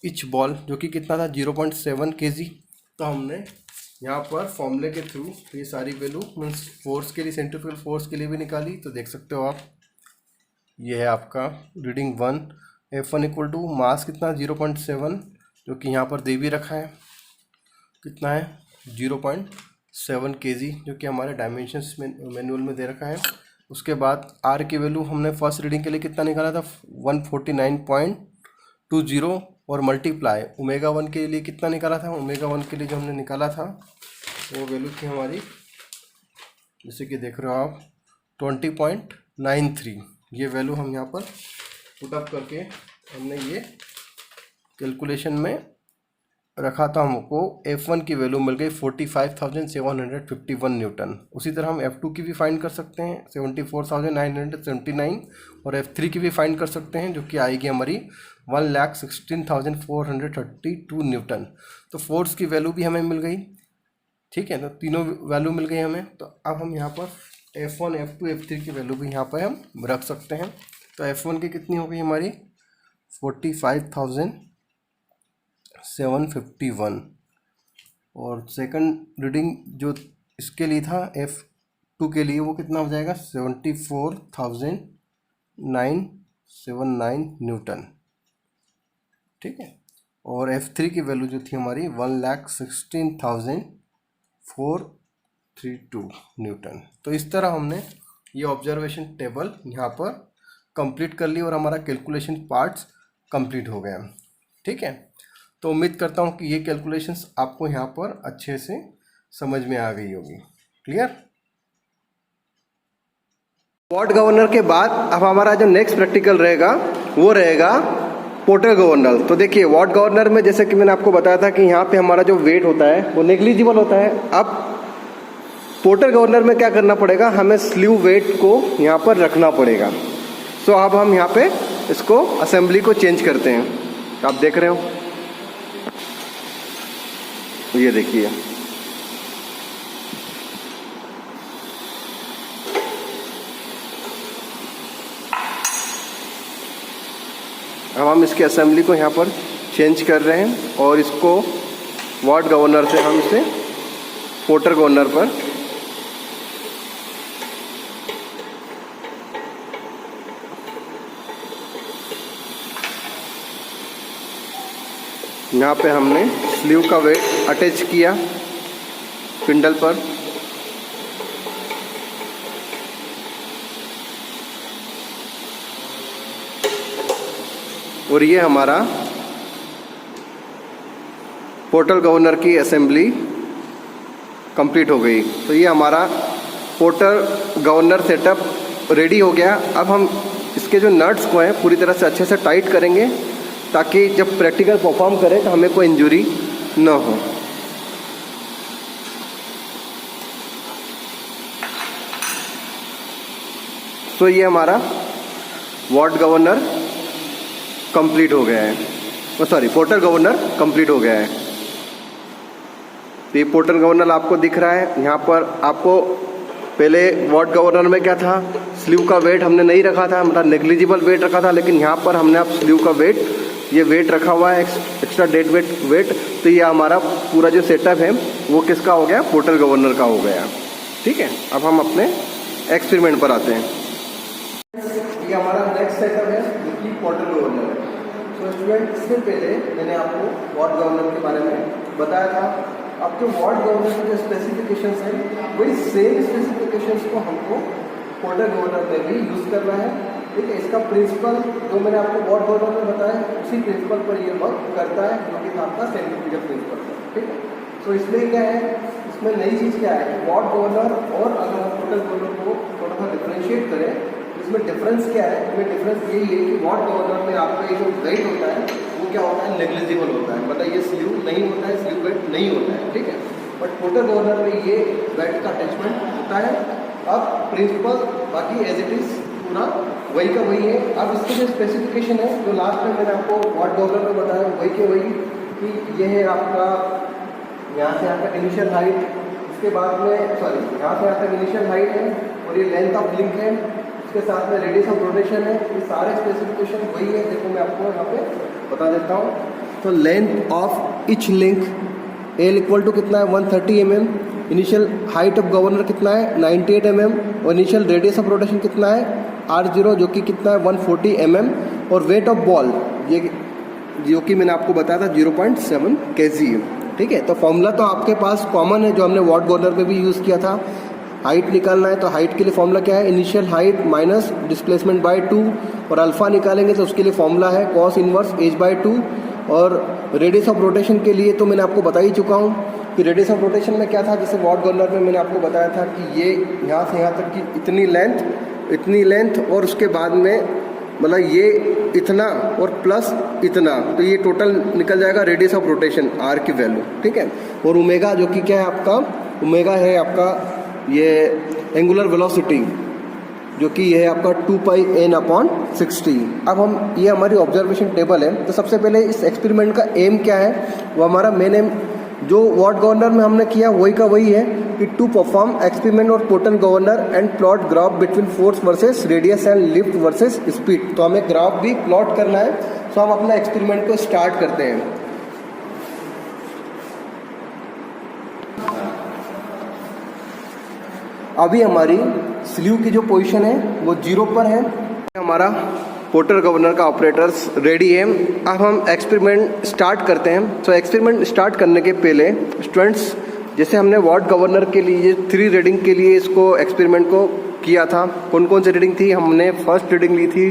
इच बॉल जो कि कितना था 0.7 kg। तो हमने यहाँ पर फॉर्मूले के थ्रू ये सारी वैल्यू मीन्स फोर्स के लिए, सेंट्रीफ्यूगल फोर्स के लिए भी निकाली। तो देख सकते हो आप, ये है आपका रीडिंग 1। F1 = मास कितना 0.7, जो कि यहाँ पर दे भी रखा है, कितना है 0.7 kg, जो कि हमारे डायमेंशंस में मैनुअल में दे रखा है। उसके बाद R की वैल्यू हमने फर्स्ट रीडिंग के लिए कितना निकाला था 149.20 और मल्टीप्लाई ओमेगा 1 के लिए कितना निकाला था, ओमेगा 1 के लिए जो हमने निकाला था वो वैल्यू थी हमारी, जैसे कि देख रहे हो आप 20.93। ये वैल्यू हम यहाँ पर पुटअप करके हमने ये कैलकुलेशन में रखा था, हमको F1 की वैल्यू मिल गई 45,751 न्यूटन। उसी तरह हम F2 की भी फाइंड कर सकते हैं 74,979, और F3 की भी फाइंड कर सकते हैं, जो कि आएगी हमारी 1,16,432 न्यूटन। तो फोर्स की वैल्यू भी हमें मिल गई, ठीक है। तो तीनों वैल्यू मिल गई हमें। तो अब हम यहाँ पर F1, F2, F3 की वैल्यू भी यहाँ पर हम रख सकते हैं। तो F1 की कितनी हो गई हमारी 45,751, और सेकंड रीडिंग जो इसके लिए था F2 के लिए वो कितना हो जाएगा 74,979 न्यूटन, ठीक है। और F3 की वैल्यू जो थी हमारी 1,16,432 न्यूटन। तो इस तरह हमने ये ऑब्जर्वेशन टेबल यहाँ पर कंप्लीट कर ली और हमारा कैलकुलेशन पार्ट्स कंप्लीट हो गया, ठीक है। तो उम्मीद करता हूँ कि ये कैलकुलेशंस आपको यहाँ पर अच्छे से समझ में आ गई होगी। क्लियर। वॉट गवर्नर के बाद अब हमारा जो नेक्स्ट प्रैक्टिकल रहेगा वो रहेगा पोर्टर गवर्नर। तो देखिए वॉट गवर्नर में जैसे कि मैंने आपको बताया था कि यहाँ पे हमारा जो वेट होता है वो नेग्लिजिबल होता है। अब पोर्टर गवर्नर में क्या करना पड़ेगा, हमें स्लीव वेट को यहाँ पर रखना पड़ेगा। सो अब हम यहाँ पे इसको असेंबली को चेंज करते हैं। आप देख रहे हो, ये देखिए अब हम इसके असेंबली को यहाँ पर चेंज कर रहे हैं और इसको वॉट गवर्नर से हम इसे पोर्टर गवर्नर पर यहाँ पे हमने स्लीव का वेट अटैच किया पिंडल पर। और ये हमारा पोर्टर गवर्नर की असेंबली कंप्लीट हो गई। तो ये हमारा पोर्टर गवर्नर सेटअप रेडी हो गया। अब हम इसके जो नट्स को हैं पूरी तरह से अच्छे से टाइट करेंगे ताकि जब प्रैक्टिकल परफॉर्म करें तो हमें कोई इंजरी न हो। तो ये हमारा वॉट गवर्नर कंप्लीट हो गया है, सॉरी पोर्टर गवर्नर कंप्लीट हो गया है। तो ये पोर्टर गवर्नर आपको दिख रहा है। यहाँ पर आपको पहले वॉट गवर्नर में क्या था, स्लीव का वेट हमने नहीं रखा था, मतलब नेग्लिजिबल वेट रखा था, लेकिन यहाँ पर हमने अब स्लीव का वेट, ये वेट रखा हुआ है एक्स्ट्रा डेड वेट। तो ये हमारा पूरा जो सेटअप है वो किसका हो गया, पोर्टर गवर्नर का हो गया। ठीक है, अब हम अपने एक्सपेरिमेंट पर आते हैं। ये हमारा नेक्स्ट सेटअप है जो कि पोर्टर गवर्नर है। तो स्टूडेंट इससे पहले मैंने आपको वॉट गवर्नर के बारे में बताया था। अब जो वॉट गवर्नर के जो स्पेसिफिकेशंस हैं वही सेम स्पेसिफिकेशंस को हमको पोर्टर गवर्नर में भी यूज़ करना है। ठीक है। इसका प्रिंसिपल जो मैंने आपको वॉट गवर्नर में बताया उसी प्रिंसिपल पर ये वर्क करता है, जो कि आपका सेंट्रीफ्यूगल प्रिंसिपल है। ठीक है। तो इसमें क्या है, इसमें नई चीज़ क्या है, वॉट गवर्नर और अगर हम टोटल गवर्नर को थोड़ा सा डिफ्रेंशिएट करें, इसमें डिफरेंस क्या है, इसमें डिफरेंस यही है कि वॉट गवर्नर में आपका ये जो वेट होता है वो क्या होता है, नेग्लिजिबल होता है, मतलब ये स्ल्यू नहीं होता है, स्ल्यू वेट नहीं होता है। ठीक है। बट टोटल गवर्नर में ये वेट का अटैचमेंट होता है। अब प्रिंसिपल बाकी एज इट इज़ पूरा वही का वही है। अब इसकी जो स्पेसिफिकेशन है जो लास्ट में मैंने आपको वॉट गवर्नर में बताया वही के वही, कि ये है आपका यहाँ से यहाँ तक इनिशियल हाइट, इसके बाद में यहाँ से यहाँ तक इनिशियल हाइट है और ये लेंथ ऑफ लिंक है, इसके साथ में रेडियस ऑफ रोटेशन है। ये सारे स्पेसिफिकेशन वही है। देखो मैं आपको यहाँ पे बता देता हूँ। तो length of each link L equal to कितना है 130 mm, initial height of governor कितना है 98 mm और इनिशियल रेडियस ऑफ रोटेशन कितना है R0 जो कि कितना है 140 mm और वेट ऑफ बॉल ये जो कि मैंने आपको बताया था 0.7 kg है। ठीक है। तो फॉर्मूला तो आपके पास कॉमन है जो हमने वॉट गवर्नर में भी यूज़ किया था। हाइट निकालना है तो हाइट के लिए फॉर्मूला क्या है, initial height minus displacement by 2 और अल्फा निकालेंगे तो उसके लिए फॉर्मूला है कॉस इनवर्स एज बाय 2। और रेडियस ऑफ रोटेशन के लिए तो मैंने आपको बता ही चुका हूँ कि रेडियस ऑफ रोटेशन में क्या था, जैसे वॉट गवर्नर में मैंने आपको बताया था कि ये यहाँ से यहाँ तक की इतनी लेंथ और उसके बाद में मतलब ये इतना और प्लस इतना, तो ये टोटल निकल जाएगा रेडियस ऑफ रोटेशन आर की वैल्यू। ठीक है। और ओमेगा जो कि क्या है आपका, ओमेगा है आपका ये एंगुलर वेलोसिटी जो कि ये है आपका 2πn/60। अब हम ये हमारी ऑब्जर्वेशन टेबल है। तो सबसे पहले इस एक्सपेरिमेंट का एम क्या है, वो हमारा मेन एम जो वॉट गवर्नर में हमने किया वही का वही है कि टू परफॉर्म एक्सपेरिमेंट और total governor and plot graph between force versus radius and lift versus speed. तो हमें ग्राफ भी प्लॉट करना है। तो हम अपना एक्सपेरिमेंट को स्टार्ट करते हैं। अभी हमारी स्ल्यू की जो पोजीशन है वो 0 पर है। हमारा पोर्टर गवर्नर का ऑपरेटर्स रेडी है। अब हम एक्सपेरिमेंट स्टार्ट करते हैं। तो एक्सपेरिमेंट स्टार्ट करने के पहले स्टूडेंट्स, जैसे हमने वॉट गवर्नर के लिए 3 रीडिंग के लिए इसको एक्सपेरिमेंट को किया था, कौन कौन सी रीडिंग थी, हमने फर्स्ट रीडिंग ली थी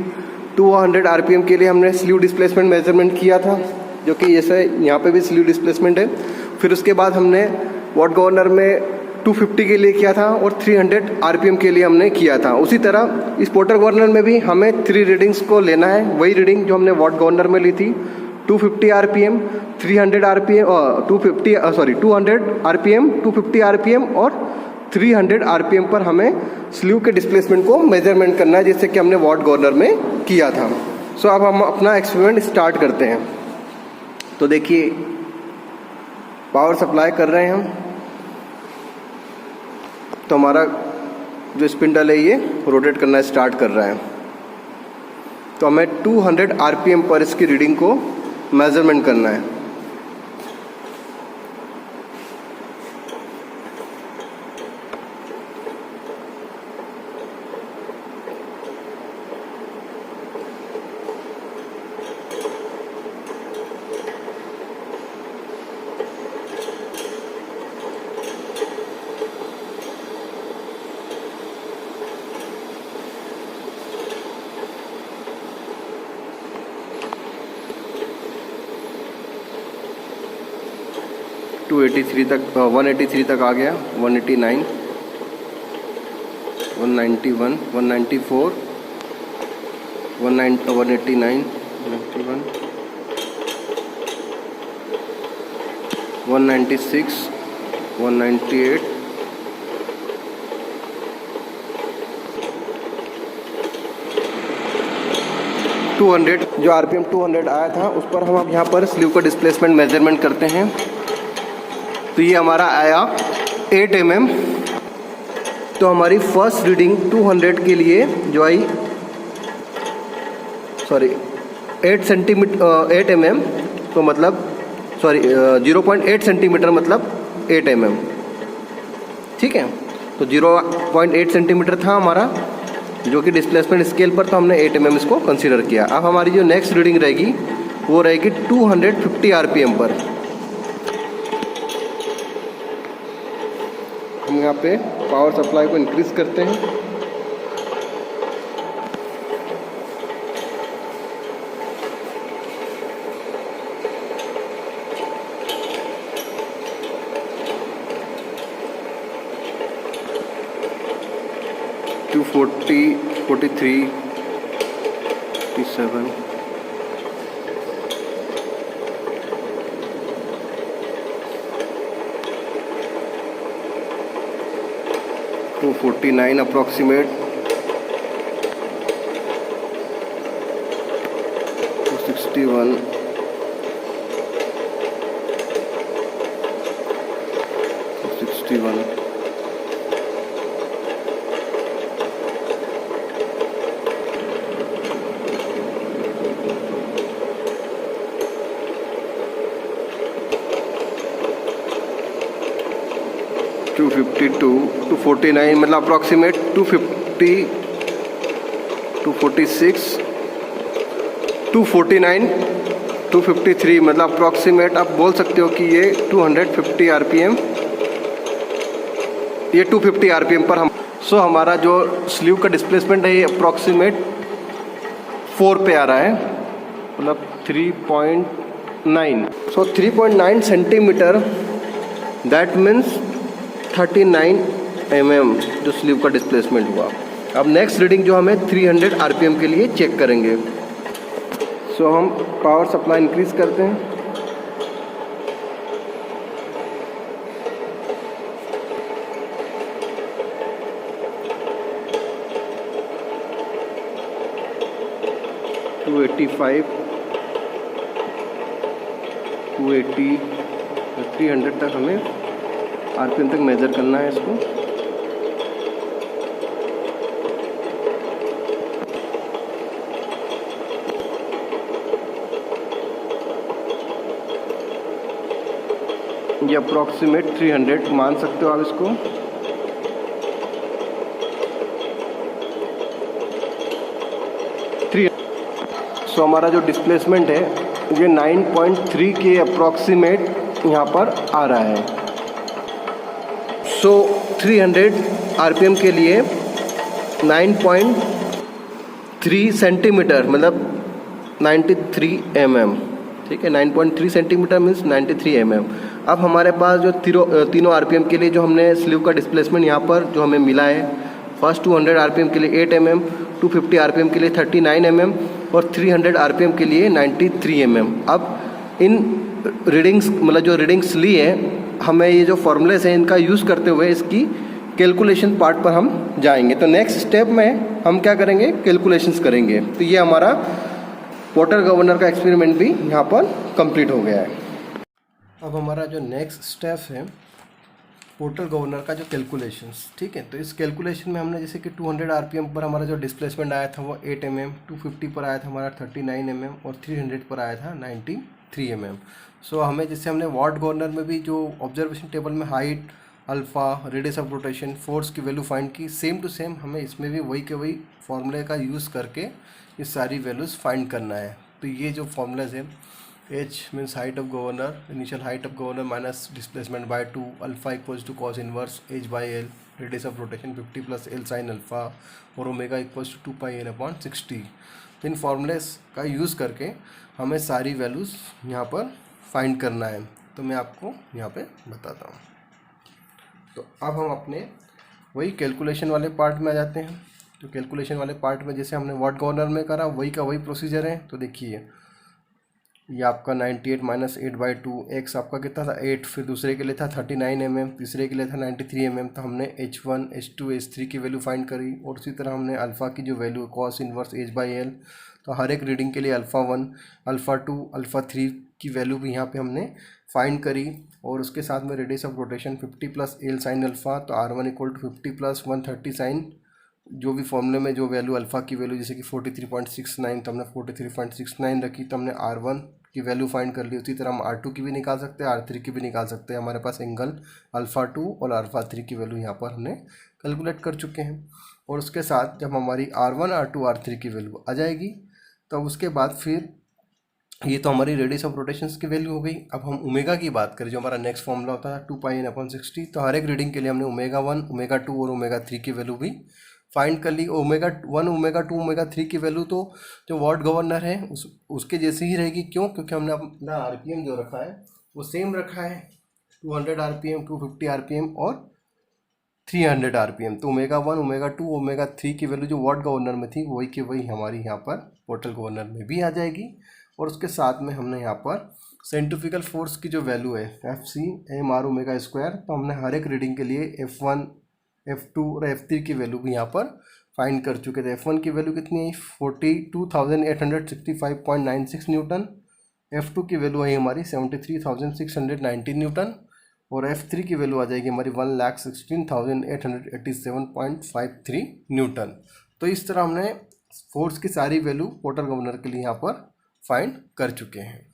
200 RPM के लिए हमने स्ल्यू डिस्प्लेसमेंट मेजरमेंट किया था, जो कि जैसे यहाँ पे भी स्ल्यू डिस्प्लेसमेंट है। फिर उसके बाद हमने वॉट गवर्नर में 250 के लिए किया था और 300 RPM के लिए हमने किया था। उसी तरह इस पोर्टर गवर्नर में भी हमें 3 रीडिंग्स को लेना है, वही रीडिंग जो हमने वॉट गवर्नर में ली थी 250 RPM, 300 RPM, 200 RPM, 250 RPM और 300 RPM पर हमें स्ल्यू के डिस्प्लेसमेंट को मेजरमेंट करना है, जैसे कि हमने वॉट गवर्नर में किया था। सो अब हम अपना एक्सपेरिमेंट स्टार्ट करते हैं। तो देखिए पावर सप्लाई कर रहे हैं हम। तो हमारा जो स्पिंडल है ये रोटेट करना स्टार्ट कर रहा है। तो हमें 200 RPM पर इसकी रीडिंग को मेजरमेंट करना है। तक 183 तक आ गया, 189, 191, 194, 189, 191, 196, 198, 200 जो RPM 200 आया था उस पर हम अब यहाँ पर स्लीव का डिस्प्लेसमेंट मेजरमेंट करते हैं। तो ये हमारा आया 8 mm। तो हमारी फर्स्ट रीडिंग 200 के लिए जो आई 8 mm, तो मतलब 0.8 सेंटीमीटर मतलब 8 mm। ठीक है। तो 0.8 सेंटीमीटर था हमारा जो कि डिस्प्लेसमेंट स्केल पर, तो हमने 8 mm इसको कंसीडर किया। अब हमारी जो नेक्स्ट रीडिंग रहेगी वो रहेगी 250 RPM पर। हम यहाँ पे पावर सप्लाई को इंक्रीज करते हैं। 240, 43, 57, 249 approximate, 261, 261, 252, 249 मतलब अप्रॉक्सीमेट 250, 246, 249, 253 मतलब अप्रॉक्सीमेट आप बोल सकते हो कि ये 250 आरपीएम, ये 250 आरपीएम पर हम हमारा जो स्लीव का डिस्प्लेसमेंट है ये अप्रॉक्सीमेट 4 पे आ रहा है, मतलब 3.9, 3.9 सेंटीमीटर, दैट मीन्स 39 mm जो स्लीव का डिस्प्लेसमेंट हुआ। अब नेक्स्ट रीडिंग जो हमें 300 आरपीएम के लिए चेक करेंगे। हम पावर सप्लाई इंक्रीज करते हैं, टू 85, 280, 300 तक हमें आरपीएम तक मेजर करना है इसको। ये अप्रॉक्सीमेट 300 मान सकते हो आप इसको। हमारा जो डिस्प्लेसमेंट है ये 9.3 के अप्रॉक्सीमेट यहाँ पर आ रहा है। 300 आरपीएम के लिए 9.3 सेंटीमीटर मतलब 93 mm, ठीक है। 9.3 सेंटीमीटर मीन्स 93 mm। अब हमारे पास जो तीनों आरपीएम के लिए जो हमने स्लीव का डिस्प्लेसमेंट यहाँ पर जो हमें मिला है, फर्स्ट 200 आरपीएम के लिए 8 mm, 250 आरपीएम के लिए 39 mm और 300 आरपीएम के लिए 93 mm। अब इन रीडिंग्स मतलब जो रीडिंग्स ली है, हमें ये जो फॉर्मूलेस हैं इनका यूज़ करते हुए इसकी कैलकुलेशन पार्ट पर हम जाएंगे। तो नेक्स्ट स्टेप में हम क्या करेंगे, कैलकुलेशंस करेंगे। तो ये हमारा पोर्टर गवर्नर का एक्सपेरिमेंट भी यहाँ पर कंप्लीट हो गया है। अब हमारा जो नेक्स्ट स्टेप है पोर्टर गवर्नर का जो कैलकुलेशंस, ठीक है। तो इस कैलकुलेशन में हमने जैसे कि 200 आरपीएम पर हमारा जो डिस्प्लेसमेंट आया था वो 8 mm, 250 पर आया था हमारा 39 mm और 300 पर आया था 93 mm। हमें जैसे हमने वॉट गवर्नर में भी जो ऑब्जर्वेशन टेबल में height, alpha, radius of rotation, force की वैल्यू फाइंड की, सेम टू सेम हमें इसमें भी वही के वही फॉर्मूले का यूज़ करके ये सारी वैल्यूज़ फाइंड करना है। तो ये जो फॉर्मूलाज है, H means height of governor, initial height of governor minus displacement by 2, alpha equals to cos inverse H by L, radius of rotation 50 plus L sine alpha और omega equals to 2 pi L upon 60। तो इन formulas का use करके हमें सारी values यहाँ पर find करना है। तो मैं आपको यहाँ पे बताता हूँ। तो अब हम अपने वही कैलकुलेशन वाले पार्ट में आ जाते हैं। तो कैलकुलेशन वाले पार्ट में जैसे हमने वॉट गवर्नर में करा वही का वही प्रोसीजर है। तो देखिए ये आपका 98 माइनस 8/2, एक्स आपका कितना था 8, फिर दूसरे के लिए था 39 mm, तीसरे के लिए था 93 mm। तो हमने H1, H2, H3 की वैल्यू फाइंड करी और उसी तरह हमने अल्फ़ा की जो value cos inverse H by L, तो हर एक रीडिंग के लिए अल्फ़ा 1, अल्फ़ा 2, अल्फ़ा 3 की वैल्यू भी यहाँ पे हमने फाइंड करी और उसके साथ में radius of rotation 50 plus L sine alpha, तो R1 equal to 50 plus 130 sign, जो भी फॉर्मूले में जो वैल्यू अल्फ़ा की वैल्यू जैसे कि 43.69, तो हमने 43.69 रखी, तो हमने R1 की वैल्यू फाइंड कर ली। उसी तरह हम R2 की भी निकाल सकते हैं, R3 की भी निकाल सकते हैं। हमारे पास एंगल अल्फ़ा 2 और अल्फ़ा 3 की वैल्यू यहाँ पर हमने कैलकुलेट कर चुके हैं। और उसके साथ जब हमारी R1, R2, R3 की वैल्यू आ जाएगी तो उसके बाद फिर ये तो हमारी रेडियस ऑफ रोटेशंस की वैल्यू हो गई। अब हम ओमेगा की बात करें, जो हमारा नेक्स्ट फॉर्मूला होता है 2 पाई n अपॉन 60, तो हर एक रीडिंग के लिए हमने ओमेगा 1, ओमेगा 2 और ओमेगा 3 की वैल्यू भी फाइंड कर ली। ओमेगा 1, ओमेगा 2, ओमेगा 3 की वैल्यू तो जो वॉट गवर्नर है उसके जैसी ही रहेगी। क्यों? क्योंकि हमने अपना आरपीएम जो रखा है वो सेम रखा है, 200 आरपीएम, 250 आरपीएम और 300 RPM। तो ओमेगा 1, ओमेगा 2, ओमेगा 3 की वैल्यू जो वाट गवर्नर में थी वही की वही हमारी यहाँ पर पोर्टल गवर्नर में भी आ जाएगी। और उसके साथ में हमने यहाँ पर सेंट्रीफ्यूगल फोर्स की जो वैल्यू है Fc/m/r ओमेगा स्क्वायर, तो हमने हर एक रीडिंग के लिए F1, F2 और F3 की वैल्यू भी यहाँ पर फाइंड कर चुके थे। F1 की वैल्यू कितनी है 42,865.96 न्यूटन, F2 की वैल्यू है हमारी 73,619 न्यूटन और F3 की वैल्यू आ जाएगी हमारी 1,16,887.53 न्यूटन। तो इस तरह हमने फोर्स की सारी वैल्यू पोर्टल गवर्नर के लिए यहाँ पर फाइंड कर चुके हैं।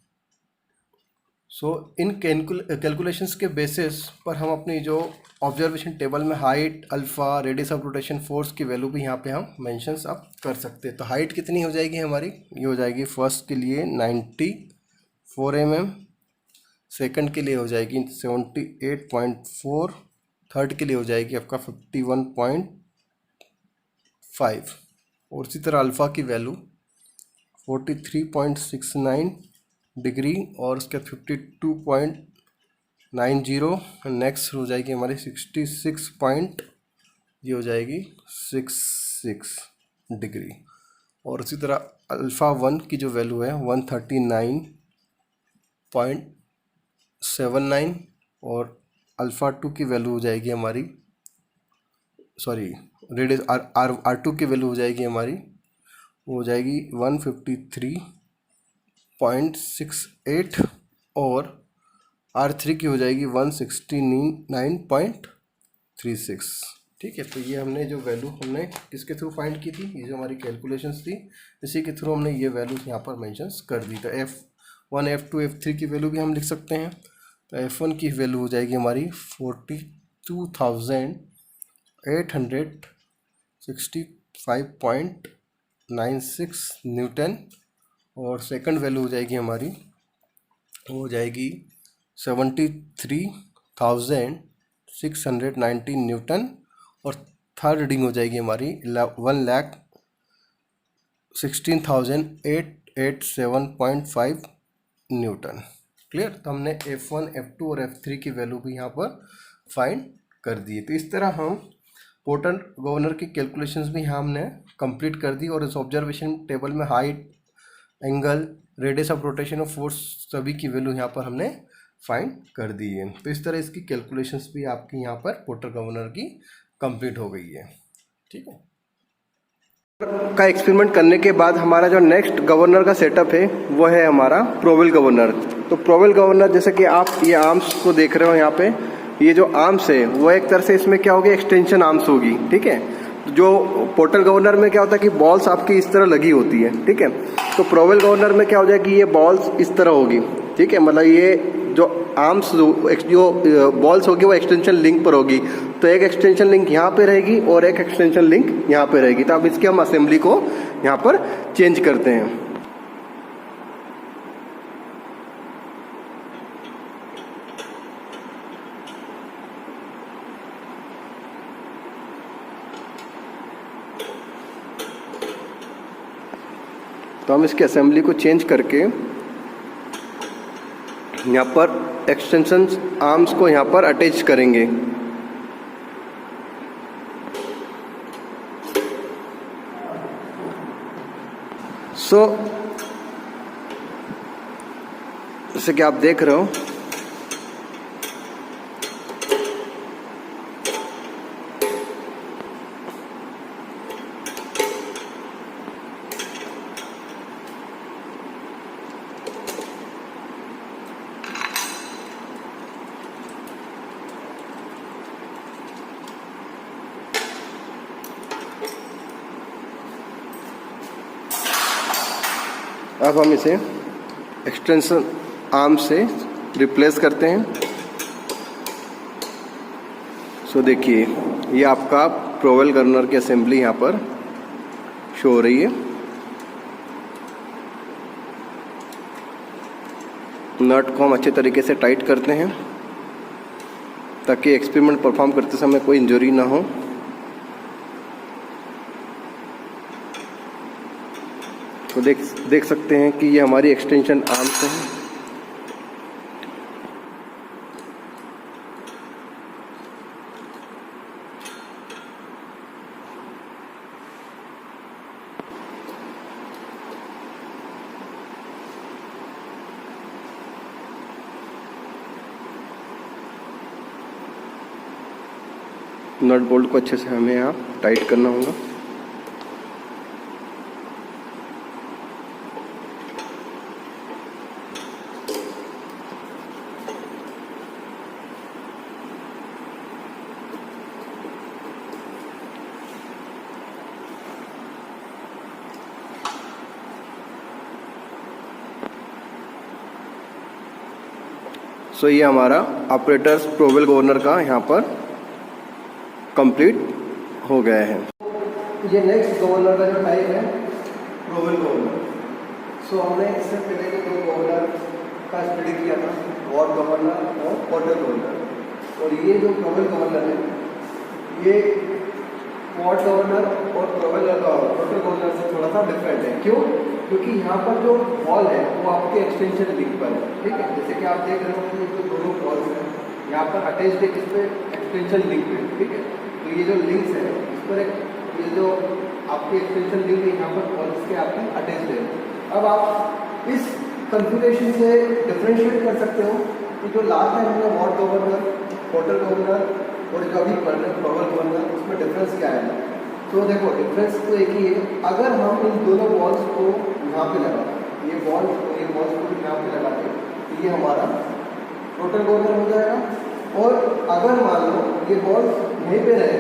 सो इन कैलकुलेशंस के बेसिस पर हम अपनी जो ऑब्जर्वेशन टेबल में height, alpha, radius of rotation, force की वैल्यू भी यहाँ पे हम मेंशंस अब कर सकते हैं। तो हाइट कितनी हो जाएगी हमारी, ये हो जाएगी फर्स्ट के लिए 94 mm, सेकंड के लिए हो जाएगी 78.4, थर्ड के लिए हो जाएगी आपका 51.5 और इसी तरह अल्फ़ा की वैल्यू 43.69 डिग्री और उसके 52.90, नेक्स्ट हो जाएगी हमारी 66 ये हो जाएगी 66 डिग्री और उसी तरह अल्फ़ा 1 की जो वैल्यू है 139.79 और अल्फ़ा 2 की वैल्यू हो जाएगी हमारी रेडियस R2 की वैल्यू हो जाएगी हमारी हो जाएगी 153.68 और R3 की हो जाएगी 169.36। ठीक है, तो ये हमने जो वैल्यू हमने किसके थ्रू फाइंड की थी, ये जो हमारी कैलकुलेशंस थी इसी के थ्रू हमने ये वैल्यूज यहाँ पर मेंशंस कर दी। तो F1, F2, F3 की वैल्यू भी हम लिख सकते हैं। तो F1 की वैल्यू हो जाएगी हमारी 42,865.96 न्यूटन और सेकंड वैल्यू हो जाएगी हमारी हो जाएगी 73,619 न्यूटन और थर्ड रीडिंग हो जाएगी हमारी 1,16,887.5 न्यूटन। क्लियर। तो हमने F1, F2 और F3 की वैल्यू भी यहाँ पर फाइंड कर दी। तो इस तरह हम पोर्टल गवर्नर की कैलकुलेशंस भी यहाँ हमने कंप्लीट कर दी और इस ऑब्जर्वेशन टेबल में height, angle, radius of rotation और फोर्स सभी की वैल्यू यहाँ पर हमने फाइंड कर दी है। तो इस तरह इसकी कैलकुलेशंस भी आपकी यहाँ पर पोर्टल गवर्नर की कंप्लीट हो गई है। ठीक है, का एक्सपेरिमेंट करने के बाद हमारा जो नेक्स्ट गवर्नर का सेटअप है वो है हमारा प्रोवेल गवर्नर। तो प्रोवेल गवर्नर जैसे कि आप ये आर्म्स को देख रहे हो यहाँ पे, ये जो आर्म्स है वो एक तरह से इसमें क्या होगी, एक्सटेंशन आर्म्स होगी। ठीक है, जो पोर्टल गवर्नर में क्या होता है कि बॉल्स आपकी इस तरह लगी होती है। ठीक है, तो प्रोवेल गवर्नर में क्या हो जाएगी, ये बॉल्स इस तरह होगी। ठीक है, मतलब ये जो आर्म्स जो बॉल्स होगी वो एक्सटेंशन लिंक पर होगी। तो एक एक्सटेंशन लिंक यहाँ पे रहेगी और एक एक्सटेंशन लिंक यहाँ पे रहेगी। तो अब इसकी हम असेंबली को यहाँ पर चेंज करते हैं। तो हम इसकी असेंबली को चेंज करके यहाँ पर एक्सटेंशन आर्म्स को यहाँ पर अटैच करेंगे। जैसे कि आप देख रहे हो अब हम इसे एक्सटेंशन आर्म से रिप्लेस करते हैं। सो देखिए ये आपका प्रोवेल गवर्नर की असेंबली यहाँ पर शो हो रही है। नट को हम अच्छे तरीके से टाइट करते हैं ताकि एक्सपेरिमेंट परफॉर्म करते समय कोई इंजरी ना हो। तो देख सकते हैं कि ये हमारी एक्सटेंशन आर्म्स हैं। नट बोल्ट को अच्छे से हमें यहाँ टाइट करना होगा। सो ये हमारा ऑपरेटर्स प्रोवेल गवर्नर का यहाँ पर कंप्लीट हो गया है। ये नेक्स्ट गवर्नर का जो टाइप है प्रोवेल गवर्नर। सो हमने इससे पहले के दो गवर्नर का स्टडी किया था, वॉट गवर्नर और पोर्टल गवर्नर। और ये जो प्रोवेल गवर्नर है ये वॉट गवर्नर और पोर्टल गवर्नर से थोड़ा सा डिफरेंट है। क्यों? क्योंकि यहाँ पर जो वॉल है वो आपके एक्सटेंशन लिंक पर है। ठीक है, जैसे कि आप देख रहे हो कि जो दोनों वॉल्स हैं यहाँ पर अटैच्ड है इस पर एक्सटेंशन लिंक है। ठीक है, तो ये जो लिंक्स है इस पर ये जो आपके एक्सटेंशन लिंक है यहाँ पर वॉल्स के आपके अटैच्ड है। अब आप इस कन्फिगरेशन से डिफ्रेंशिएट कर सकते हो कि जो लास्ट टाइम हमने वॉट गवर्नर, पोर्टल गवर्नर और जो अभी पढ़ रहे प्रोवेल गवर्नर, उसमें डिफरेंस क्या है। तो देखो डिफरेंस तो एक ही है। अगर हम इन दोनों वॉल्स को यहाँ पे लगा, ये वॉल्स और ये वॉल्स को यहाँ पे लगा दें तो ये हमारा पोर्टल गवर्नर हो जाएगा। और अगर मान लो ये वॉल्स यहीं पे रहे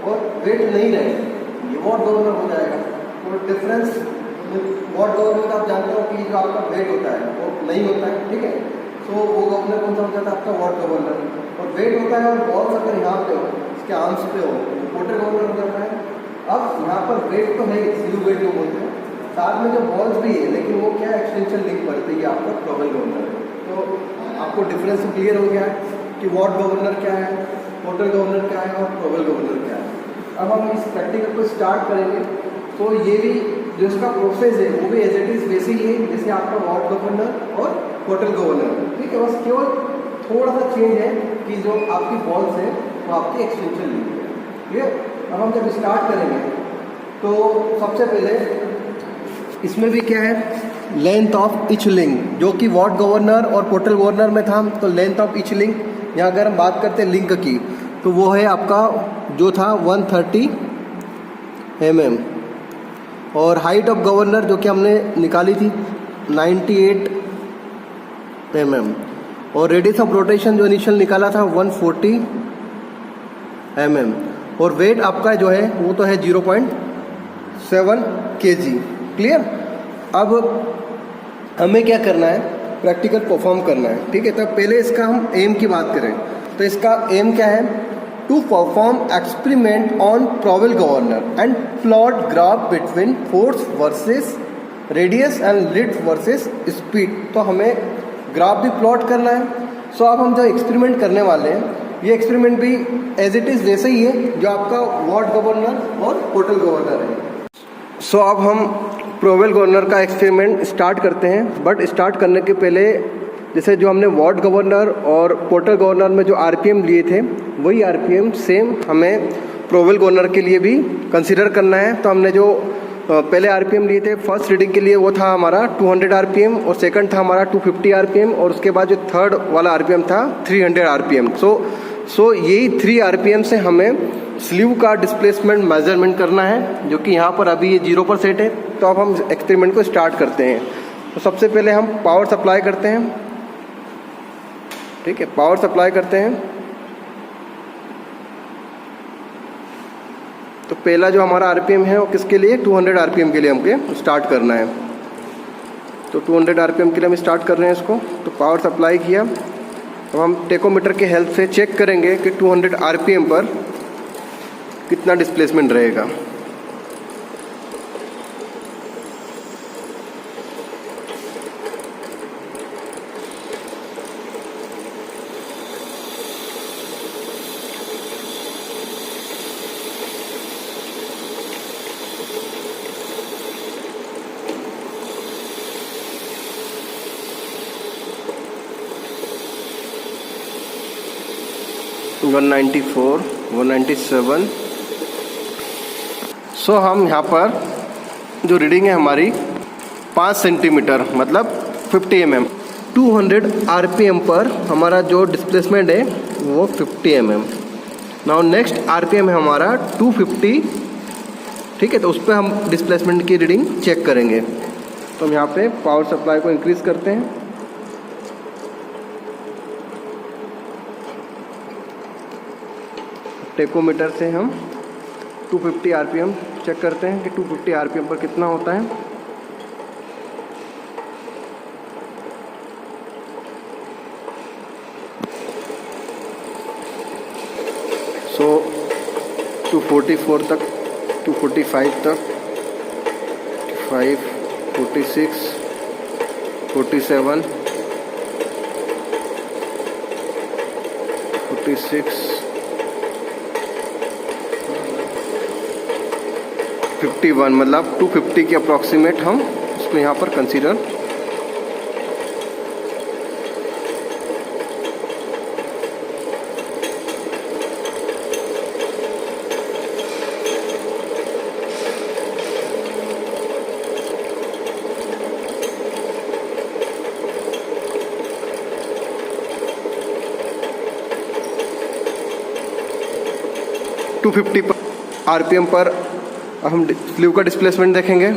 और वेट नहीं रहे, ये वॉट गवर्नर हो जाएगा। तो डिफरेंस वॉट गवर्नर का आप जानते हो कि जो आपका वेट होता है वो नहीं होता है। ठीक है, तो वो गवर्नर कौन सा हो जाता है आपका वॉट गवर्नर, और वेट होता है। और वॉल्स अगर यहाँ पे हो, इसके आर्म्स पे हो, तो पोर्टल गवर्नर हो जाता है। अब यहाँ पर वेट तो है, स्लीव वेट जो बोलते हैं, साथ में जो बॉल्स भी है, लेकिन वो क्या एक्सटेंशन लिंक पर है, ये आपका प्रोवेल गवर्नर है। तो आपको डिफरेंस क्लियर हो गया है कि वॉट गवर्नर क्या है, पोर्टल गवर्नर क्या है और प्रोवेल गवर्नर क्या है। अब हम इस प्रैक्टिकल को स्टार्ट करेंगे। तो ये भी जो इसका प्रोसेस है वो भी एज इट इज़ वैसे ही है जैसे आपका वॉट गवर्नर और पोर्टल गवर्नर। ठीक है, बस केवल थोड़ा सा चेंज है कि जो आपकी बॉल्स है वो आपकी एक्सटेंशन लिंक है। क्लियर? अब हम जब स्टार्ट करेंगे तो सबसे पहले इसमें भी क्या है, लेंथ ऑफ ईच लिंक, जो कि वॉट गवर्नर और पोर्टल गवर्नर में था। तो लेंथ ऑफ ईच लिंक, यहाँ अगर हम बात करते हैं लिंक की, तो वो है आपका जो था 130 mm। और हाइट ऑफ गवर्नर जो कि हमने निकाली थी 98 mm। और रेडियस ऑफ रोटेशन जो इनिशियल निकाला था 140 mm। और वेट आपका जो है वो तो है 0.7 kg। क्लियर? अब हमें क्या करना है, प्रैक्टिकल परफॉर्म करना है। ठीक है, तब पहले इसका हम एम की बात करें तो इसका एम क्या है, to perform experiment on Proell governor and plot graph between force versus radius and lift versus speed. तो हमें ग्राफ भी प्लॉट करना है। सो अब हम जो एक्सपेरिमेंट करने वाले हैं ये एक्सपेरिमेंट भी एज इट इज़ वैसे ही है जो आपका वॉट गवर्नर और पोर्टल गवर्नर है। सो अब हम प्रोवेल गवर्नर का एक्सपेरिमेंट स्टार्ट करते हैं। बट स्टार्ट करने के पहले जैसे जो हमने वॉट गवर्नर और पोर्टल गवर्नर में जो आरपीएम लिए थे वही आरपीएम सेम हमें प्रोवेल गवर्नर के लिए भी कंसीडर करना है। तो हमने जो पहले आरपीएम लिए थे फर्स्ट रीडिंग के लिए वो था हमारा 200 आरपीएम और सेकंड था हमारा 250 आरपीएम और उसके बाद जो थर्ड वाला आरपीएम था 300 आरपीएम। सो यही 3 आरपीएम से हमें स्लीव का डिस्प्लेसमेंट मेजरमेंट करना है, जो कि यहाँ पर अभी ये 0 पर सेट है। तो अब हम एक्सपेरिमेंट को स्टार्ट करते हैं। तो सबसे पहले हम पावर सप्लाई करते हैं। ठीक है, पावर सप्लाई करते हैं। तो पहला जो हमारा आरपीएम है वो किसके लिए, 200 आरपीएम के लिए हमको स्टार्ट करना है। तो 200 आरपीएम के लिए हम स्टार्ट कर रहे हैं इसको। तो पावर सप्लाई किया। अब हम टेकोमीटर के हेल्प से चेक करेंगे कि 200 आरपीएम पर कितना डिस्प्लेसमेंट रहेगा। वन 194, 197। सो हम यहाँ पर जो रीडिंग है हमारी 5 सेंटीमीटर मतलब 50 mm। 200 आरपीएम पर हमारा जो डिस्प्लेसमेंट है वो 50 mm। नाउ नेक्स्ट आरपीएम है हमारा 250, ठीक है। तो उस पर हम डिस्प्लेसमेंट की रीडिंग चेक करेंगे। तो हम यहाँ पे पावर सप्लाई को इंक्रीज करते हैं। टेकोमीटर से हम 250 आरपीएम चेक करते हैं कि 250 आरपीएम पर कितना होता है। सो 244 तक, 245 तक, 5, 46, 47, 46, 51, मतलब 250 के अप्रॉक्सीमेट हम उसको यहाँ पर कंसीडर टू 250 आरपीएम पर हम स्लीव का डिस्प्लेसमेंट देखेंगे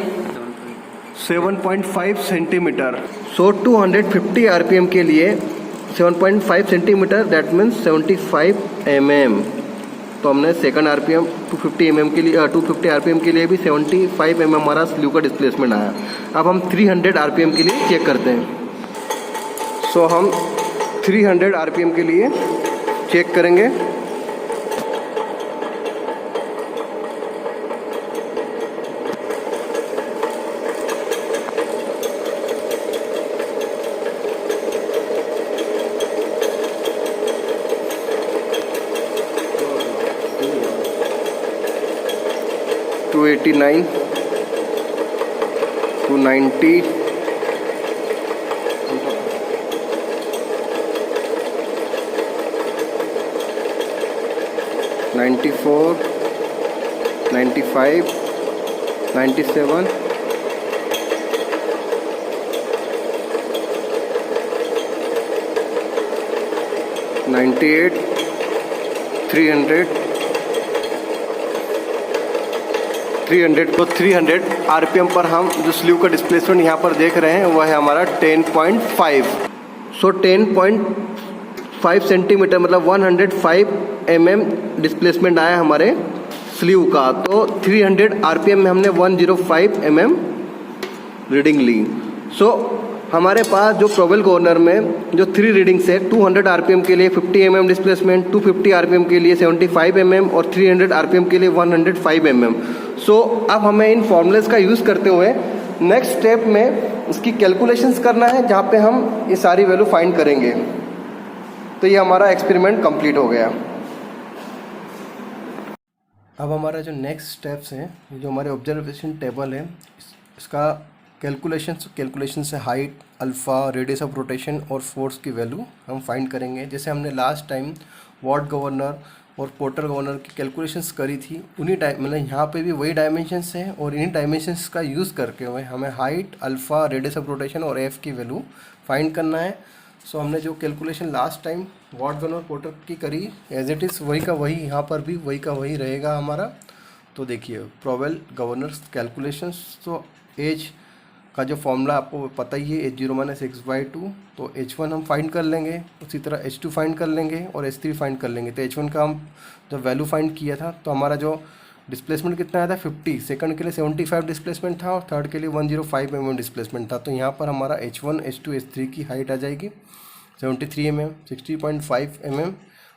7.5 सेंटीमीटर। सो 250 आरपीएम के लिए 7.5 सेंटीमीटर, दैट मीन्स 75 mm। तो हमने सेकंड आरपीएम 250 mm के लिए 250 आरपीएम के लिए भी 75 mm हमारा स्लीव का डिस्प्लेसमेंट आया। अब हम 300 आरपीएम के लिए चेक करते हैं। सो हम 300 आरपीएम के लिए चेक करेंगे। टू 89, 290, 94, 95, 97, 98, 300 को 300 आरपीएम पर हम जो स्लीव का डिस्प्लेसमेंट यहाँ पर देख रहे हैं वह है हमारा 10.5। सो 10.5 सेंटीमीटर मतलब 105 mm डिस्प्लेसमेंट आया हमारे स्लीव का। तो 300 आरपीएम में हमने 105 mm रीडिंग ली। सो हमारे पास जो प्रोबेल गवर्नर में जो 3 रीडिंग्स है, 200 आरपीएम के लिए 50 mm डिस्प्लेसमेंट, 250 आरपीएम के लिए 75 mm और 300 आरपीएम के लिए 105 mm। सो अब हमें इन फॉर्मूलेस का यूज़ करते हुए नेक्स्ट स्टेप में इसकी कैलकुलेशंस करना है, जहाँ पे हम ये सारी वैल्यू फाइंड करेंगे। तो ये हमारा एक्सपेरिमेंट कंप्लीट हो गया। अब हमारा जो नेक्स्ट स्टेप्स हैं, जो हमारे ऑब्जर्वेशन टेबल है, इसका कैलकुलेशन से height, alpha, radius of rotation और फोर्स की वैल्यू हम फाइंड करेंगे। जैसे हमने लास्ट टाइम वाट गवर्नर और पोर्टर गवर्नर की कैलकुलेशंस करी थी, उन्हीं मतलब यहाँ पे भी वही डायमेंशंस हैं और इन्हीं डायमेंशंस का यूज़ करके हुए हमें height, alpha, radius of rotation और एफ की वैल्यू फाइंड करना है। सो हमने जो calculation last time what governor porter की करी, एज इट इज़ वही का वही यहाँ पर भी वही का वही रहेगा हमारा। तो देखिए प्रोबेल गवर्नर्स कैलकुलेशंस, तो एज का जो फॉर्मूला आपको पता ही है, H0 - x/2। तो H1 हम फाइंड कर लेंगे, उसी तरह H2 फाइंड कर लेंगे और H3 फाइंड कर लेंगे। तो H1 का हम जब वैल्यू फाइंड किया था तो हमारा जो डिस्प्लेसमेंट कितना आया था 50, सेकंड के लिए 75 डिस्प्लेसमेंट था और थर्ड के लिए 105 mm डिस्प्लेसमेंट था। तो यहाँ पर हमारा H1, H2, H3 की हाइट आ जाएगी 73 mm, 60.5 mm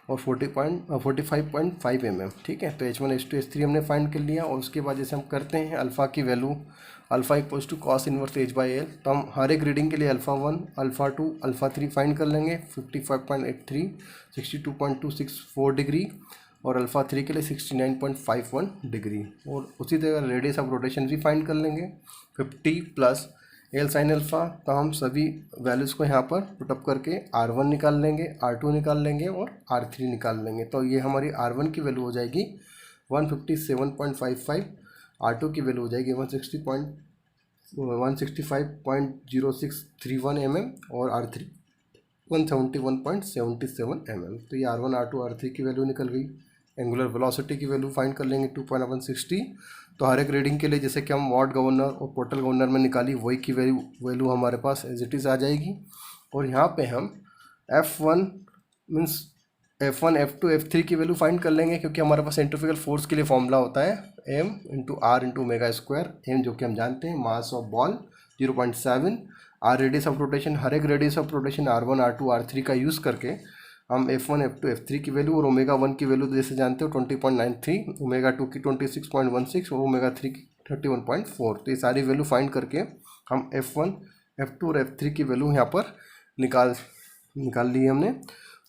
और 45.5 mm, ठीक है। तो H1, H2, H3 हमने फाइंड कर लिया। और उसके बाद जैसे हम करते हैं अल्फ़ा की वैल्यू, alpha equals to cos inverse H/L। तो हम हर एक रीडिंग के लिए अल्फ़ा 1, अल्फ़ा 2, अल्फ़ा 3 फाइंड कर लेंगे। 55.83, 62.264 डिग्री और अल्फ़ा 3 के लिए 69.51 डिग्री। और उसी तरह रेडियस ऑफ रोटेशन भी फाइंड कर लेंगे 50 प्लस एल साइन अल्फ़ा। तो हम सभी वैल्यूज़ को यहाँ पर पुटअप करके R1 निकाल लेंगे, R2 निकाल लेंगे और R3 निकाल लेंगे। तो ये हमारी R1 की वैल्यू हो जाएगी 157.55, R2 की वैल्यू हो जाएगी 165.0631 mm और R3 171.77 mm। तो ये R1, R2, R3 की वैल्यू निकल गई। एंगुलर वेलोसिटी की वैल्यू फाइंड कर लेंगे 2.160। तो हर एक रीडिंग के लिए जैसे कि हम वाट गवर्नर और पोर्टल गवर्नर में निकाली वही की वैल्यू हमारे पास एज इट इज़ आ जाएगी। और यहाँ पे हम F1 means F1 F2 F3 की वैल्यू फाइंड कर लेंगे, क्योंकि हमारे पास सेंट्रीफ्यूगल फोर्स के लिए फॉर्मूला होता है m into R into omega square. m जो कि हम जानते हैं mass of ball 0.7, R radius of rotation, हर एक radius of rotation R1 R2 R3 का यूज़ करके हम F1 F2 F3 की वैल्यू और ओमेगा 1 की वैल्यू जैसे जानते हो 20.93, ओमेगा 2 की 26.16 और ओमेगा 3 की 31.4। तो ये सारी वैल्यू फाइंड करके हम F1 F2 और F3 की वैल्यू यहाँ पर निकाल ली हमने।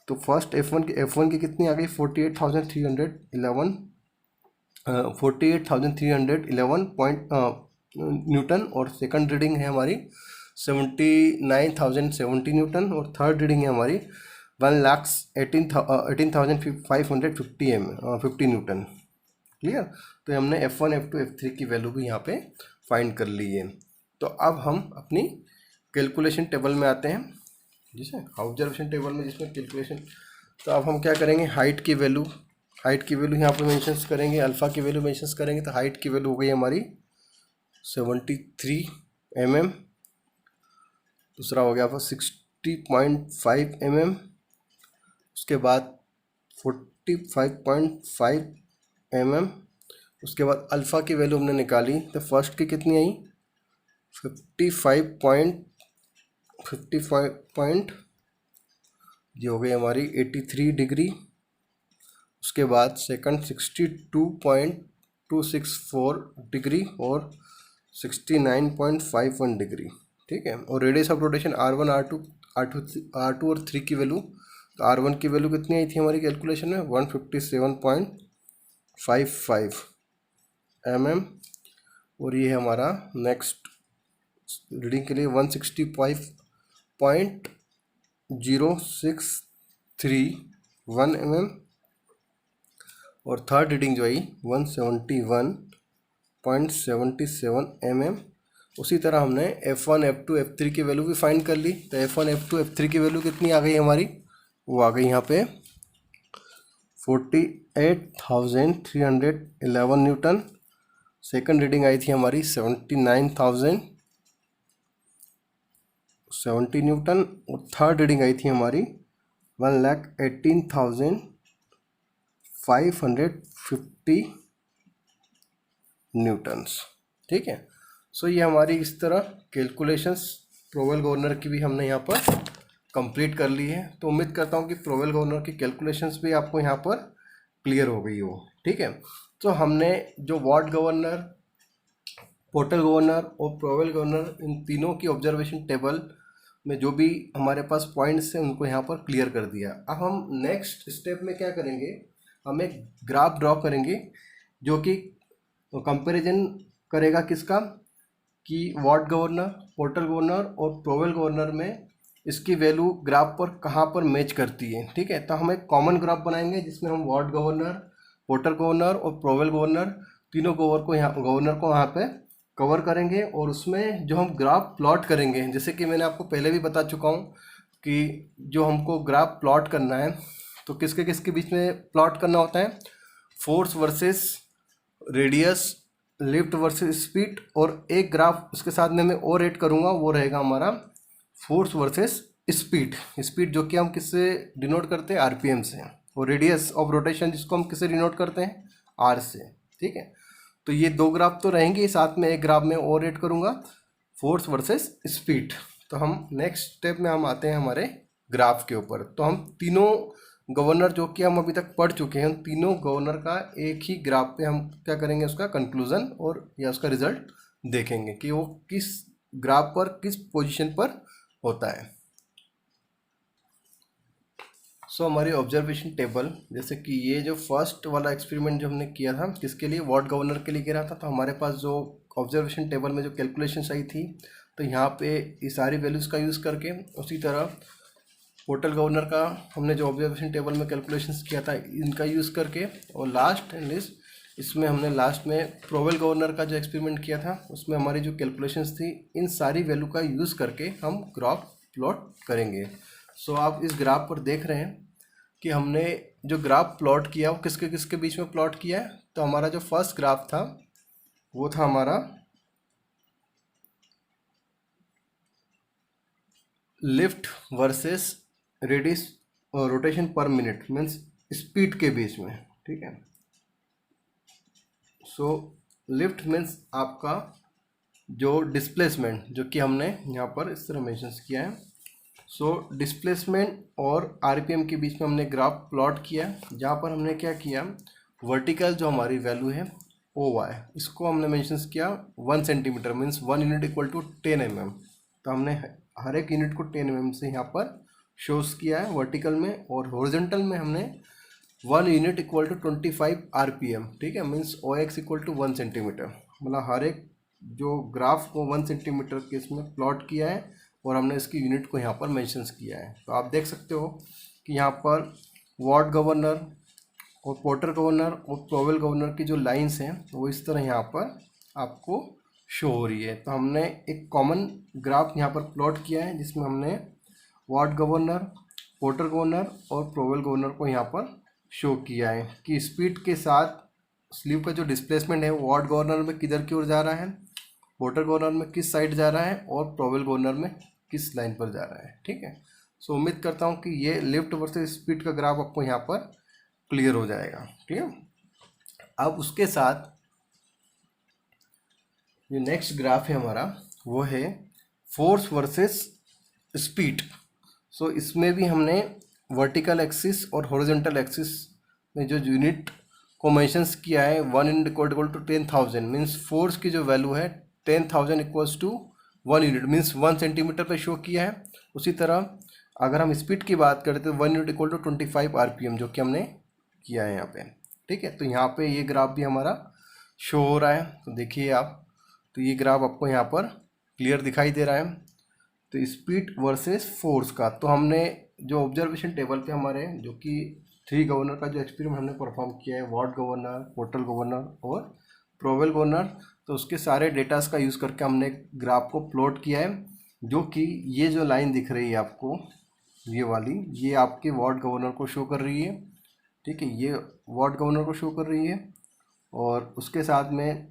तो फर्स्ट F1 की कितनी आ गई 48,311 पॉइंट न्यूटन, और सेकंड रीडिंग है हमारी 79,070 न्यूटन, और थर्ड रीडिंग है हमारी 1,18,550 न्यूटन। क्लियर। तो हमने F1 F2 F3 की वैल्यू भी यहाँ पे फाइंड कर ली है। तो अब हम अपनी कैलकुलेशन टेबल में आते हैं, जिसे ऑब्जर्वेशन टेबल में जिसमें कैलकुलेशन। तो अब हम क्या करेंगे, हाइट की वैल्यू यहाँ पे मेंशंस करेंगे, अल्फ़ा की वैल्यू मेंशंस करेंगे। तो हाइट की वैल्यू हो गई हमारी 73 mm, दूसरा हो गया आपका 60.5 mm, उसके बाद 45.5 mm, उसके बाद अल्फ़ा की वैल्यू हमने निकाली। तो फर्स्ट की कितनी आई 55 जो हो गई हमारी 83 डिग्री। उसके बाद सेकंड 62.264 डिग्री और 69.51 डिग्री। ठीक है। और radius of rotation R1 R2 और 3 की वैल्यू, तो R1 की वैल्यू कितनी आई थी हमारी कैलकुलेशन में 157.55 mm, और ये है हमारा नेक्स्ट रीडिंग के लिए 165.0631 mm, और थर्ड रीडिंग जो आई 171.77 mm। उसी तरह हमने F1 F2 F3 की वैल्यू भी फाइंड कर ली। तो F1 F2 F3 की वैल्यू कितनी आ गई हमारी, वो आ गई यहाँ पे 48,311 न्यूटन। सेकंड रीडिंग आई थी हमारी 79,070 न्यूटन, और थर्ड रीडिंग आई थी हमारी 1,18,550 न्यूटन्स। ठीक है। सो ये हमारी इस तरह कैलकुलेशंस प्रोवेल गवर्नर की भी हमने यहाँ पर कंप्लीट कर ली है। तो उम्मीद करता हूँ कि प्रोवेल गवर्नर की कैलकुलेशंस भी आपको यहाँ पर क्लियर हो गई हो। ठीक है। तो हमने जो वाट गवर्नर, पोर्टल गवर्नर और प्रोवेल गवर्नर, इन तीनों की ऑब्जर्वेशन टेबल में जो भी हमारे पास पॉइंट्स हैं उनको यहाँ पर क्लियर कर दिया। अब हम नेक्स्ट स्टेप में क्या करेंगे, हम एक ग्राफ ड्रॉ करेंगे जो कि कंपैरिजन करेगा किसका, कि वाट गवर्नर, पोर्टल गवर्नर और प्रोवेल गवर्नर में इसकी वैल्यू ग्राफ पर कहाँ पर मैच करती है। ठीक है। तो हम एक कॉमन ग्राफ बनाएंगे जिसमें हम वाट गवर्नर, पोर्टल गवर्नर और प्रोवेल गवर्नर तीनों गवर्नर को यहाँ पे कवर करेंगे, और उसमें जो हम ग्राफ प्लॉट करेंगे, जैसे कि मैंने आपको पहले भी बता चुका हूँ कि जो हमको ग्राफ प्लॉट करना है तो किसके किसके बीच में प्लॉट करना होता है, force versus radius, lift versus speed, और एक ग्राफ उसके साथ में मैं और ऐड करूँगा, वो रहेगा हमारा फोर्स वर्सेस स्पीड जो कि हम किससे डिनोट करते हैं, आरपीएम से, और रेडियस ऑफ रोटेशन जिसको हम किससे डिनोट करते हैं, आर से। ठीक है। तो ये दो ग्राफ तो रहेंगे, साथ में एक ग्राफ में और ऐड करूँगा फोर्स वर्सेस स्पीड। तो हम नेक्स्ट स्टेप में हम आते हैं हमारे ग्राफ के ऊपर। तो हम तीनों गवर्नर जो कि हम अभी तक पढ़ चुके हैं, उन तीनों गवर्नर का एक ही ग्राफ पे हम क्या करेंगे, उसका कंक्लूजन और या उसका रिजल्ट देखेंगे कि वो किस ग्राफ पर किस पोजीशन पर होता है। सो हमारी ऑब्जर्वेशन टेबल, जैसे कि ये जो फर्स्ट वाला एक्सपेरिमेंट जो हमने किया था किसके लिए, वाट गवर्नर के लिए किया था, तो हमारे पास जो ऑब्जर्वेशन टेबल में जो कैलकुलेशन आई थी, तो यहाँ पे ये सारी वैल्यूज़ का यूज़ करके, उसी तरह पोर्टल गवर्नर का हमने जो ऑब्जर्वेशन टेबल में कैलकुलेशंस किया था इनका यूज़ करके, और लास्ट एंड लिस्ट इसमें हमने लास्ट में प्रोवेल गवर्नर का जो एक्सपेरिमेंट किया था उसमें हमारी जो कैलकुलेशंस थी, इन सारी वैल्यू का यूज़ करके हम ग्राफ प्लॉट करेंगे। सो आप इस ग्राफ पर देख रहे हैं कि हमने जो ग्राफ प्लॉट किया वो किसके किसके बीच में प्लॉट किया है, तो हमारा जो फर्स्ट ग्राफ था वो था हमारा लिफ्ट वर्सेस रेडियस और रोटेशन पर मिनट मीन्स स्पीड के बीच में, ठीक है। सो लिफ्ट मीन्स आपका जो डिस्प्लेसमेंट, जो कि हमने यहाँ पर इस तरह मेंशन किया है। सो डिस्प्लेसमेंट और आरपीएम के बीच में हमने ग्राफ प्लॉट किया, जहाँ पर हमने क्या किया, वर्टिकल जो हमारी वैल्यू है ओ वाई, इसको हमने मेंशन किया 1 centimetre means 1 unit equal to 10 mm। तो हमने हर एक यूनिट को 10 mm से यहाँ पर शोज किया है वर्टिकल में, और हॉरिजॉन्टल में हमने 1 यूनिट इक्वल टू 25 आरपीएम, ठीक है, means O X equal to 1 centimetre. मतलब हर एक जो ग्राफ को 1 सेंटीमीटर के इसमें प्लॉट किया है और हमने इसकी यूनिट को यहाँ पर मेंशंस किया है। तो आप देख सकते हो कि यहाँ पर वॉट गवर्नर और पोर्टर गवर्नर और प्रोवेल गवर्नर की जो लाइंस हैं वो इस तरह यहाँ पर आपको शो हो रही है। तो हमने एक कॉमन ग्राफ यहाँ पर प्लॉट किया है जिसमें हमने वॉट गवर्नर, पोर्टर गवर्नर और प्रोवेल गवर्नर को यहाँ पर शो किया है कि स्पीड के साथ स्लीव का जो डिस्प्लेसमेंट है वॉट गवर्नर में किधर की ओर जा रहा है, पोर्टर गवर्नर में किस साइड जा रहा है और प्रोवेल गवर्नर में किस लाइन पर जा रहा है, ठीक है। सो उम्मीद करता हूँ कि ये लिफ्ट वर्सेस स्पीड का ग्राफ आपको यहाँ पर क्लियर हो जाएगा, ठीक है। अब उसके साथ जो नेक्स्ट ग्राफ है हमारा वो है फोर्स वर्सेस स्पीड। सो इसमें भी हमने वर्टिकल एक्सिस और हॉरिजॉन्टल एक्सिस में जो यूनिट को मेंशंस किया है 1 unit equal to 10,000 means force की जो वैल्यू है 10,000 equals to 1 unit means 1 centimetre पे शो किया है। उसी तरह अगर हम स्पीड की बात करें तो 1 यूनिट इक्वल टू 25 आरपीएम जो कि हमने किया है यहाँ पे, ठीक है। तो यहाँ पे ये ग्राफ भी हमारा शो हो रहा है, तो देखिए आप, तो ये ग्राफ आपको यहाँ पर क्लियर दिखाई दे रहा है। तो स्पीड वर्सेस फोर्स का तो हमने जो ऑब्जर्वेशन टेबल पे हमारे जो कि 3 गवर्नर का जो एक्सपेरिमेंट हमने परफॉर्म किया है, वॉट गवर्नर, पोर्टल गवर्नर और प्रोवेल गवर्नर, तो उसके सारे डेटास का यूज़ करके हमने ग्राफ को प्लॉट किया है। जो कि ये जो लाइन दिख रही है आपको, ये वाली, ये आपके वॉट गवर्नर को शो कर रही है, ठीक है, ये वॉट गवर्नर को शो कर रही है और उसके साथ में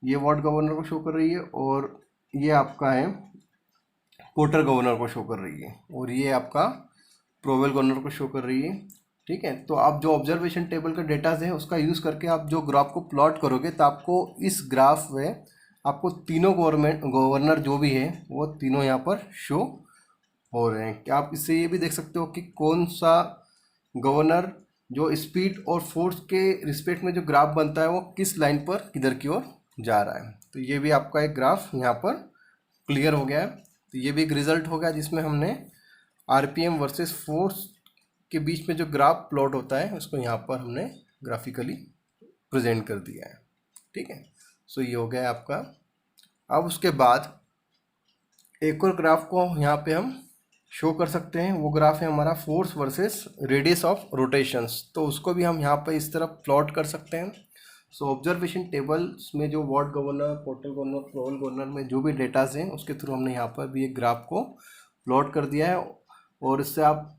ये वॉट गवर्नर को शो कर रही है और ये आपका है पोर्टर गवर्नर को शो कर रही है और ये आपका प्रोवेल गवर्नर को शो कर रही है, ठीक है। तो आप जो ऑब्जर्वेशन टेबल का डेटाज है उसका यूज़ करके आप जो ग्राफ को प्लॉट करोगे तो आपको इस ग्राफ में आपको तीनों गवर्नर जो भी है वो तीनों यहाँ पर शो हो रहे हैं। क्या आप इससे ये भी देख सकते हो कि कौन सा गवर्नर जो स्पीड और फोर्स के रिस्पेक्ट में जो ग्राफ बनता है वो किस लाइन पर किधर की ओर जा रहा है। तो ये भी आपका एक ग्राफ यहाँ पर क्लियर हो गया है। तो ये भी एक रिजल्ट हो गया जिसमें हमने आरपीएम वर्सेस फोर्स के बीच में जो ग्राफ प्लॉट होता है उसको यहाँ पर हमने ग्राफिकली प्रेजेंट कर दिया है, ठीक है। सो ये हो गया आपका। अब उसके बाद एक और ग्राफ को यहाँ पे हम शो कर सकते हैं, वो ग्राफ है हमारा force versus radius of rotations. तो उसको भी हम यहाँ पर इस तरह प्लॉट कर सकते हैं। सो ऑब्जर्वेशन टेबल्स में जो what governor, portal governor, Powell governor में जो भी डेटाज हैं उसके थ्रू हमने यहाँ पर भी एक ग्राफ को प्लॉट कर दिया है और इससे आप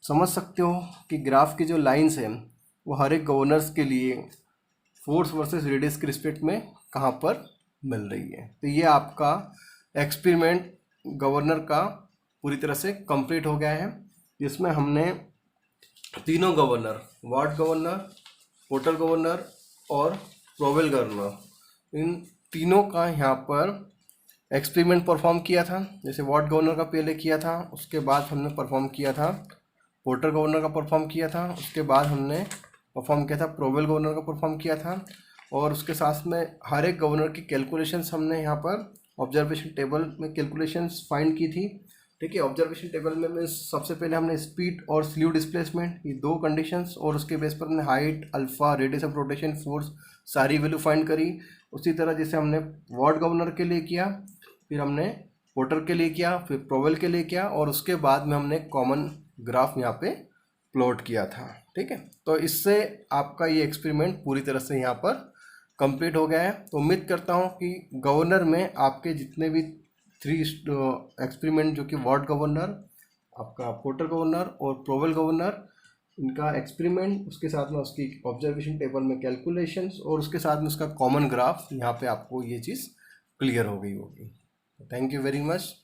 समझ सकते हो कि ग्राफ की जो लाइंस हैं वो हर एक गवर्नर्स के लिए फोर्स वर्सेस रेडियस के रिस्पेक्ट में कहाँ पर मिल रही है। तो ये आपका एक्सपेरिमेंट गवर्नर का पूरी तरह से कंप्लीट हो गया है, जिसमें हमने तीनों governor, what governor, portal governor और प्रोवेल गवर्नर, इन तीनों का यहाँ पर एक्सपेरिमेंट परफॉर्म किया था। जैसे वॉट गवर्नर का पहले किया था, उसके बाद हमने परफॉर्म किया था पोर्टर गवर्नर का परफॉर्म किया था, उसके बाद हमने परफॉर्म किया था प्रोवेल गवर्नर का परफॉर्म किया था और उसके साथ में हर एक गवर्नर की कैलकुलेशंस हमने यहाँ पर ऑब्जर्वेशन टेबल में कैलकुलेशंस फाइंड की थी, ठीक है। ऑब्जर्वेशन टेबल में सबसे पहले हमने स्पीड और स्लीव डिस्प्लेसमेंट, ये दो कंडीशंस, और उसके बेस पर हमने height, alpha, radius of rotation, force, सारी वैल्यू फाइंड करी। उसी तरह जैसे हमने वॉट गवर्नर के लिए किया, फिर हमने पोर्टर के लिए किया, फिर प्रोवेल के लिए किया और उसके बाद में हमने कॉमन ग्राफ यहाँ पे प्लॉट किया था, ठीक है। तो इससे आपका ये एक्सपेरिमेंट पूरी तरह से यहाँ पर कंप्लीट हो गया है। तो उम्मीद करता हूँ कि गवर्नर में आपके जितने भी 3 एक्सपेरिमेंट जो कि वॉट गवर्नर, आपका पोर्टर गवर्नर और प्रोवेल गवर्नर, इनका एक्सपेरिमेंट, उसके साथ में उसकी ऑब्जर्वेशन टेबल में कैलकुलेशंस, और उसके साथ में उसका कॉमन ग्राफ, यहाँ पे आपको ये चीज़ क्लियर हो गई होगी। Thank you very much.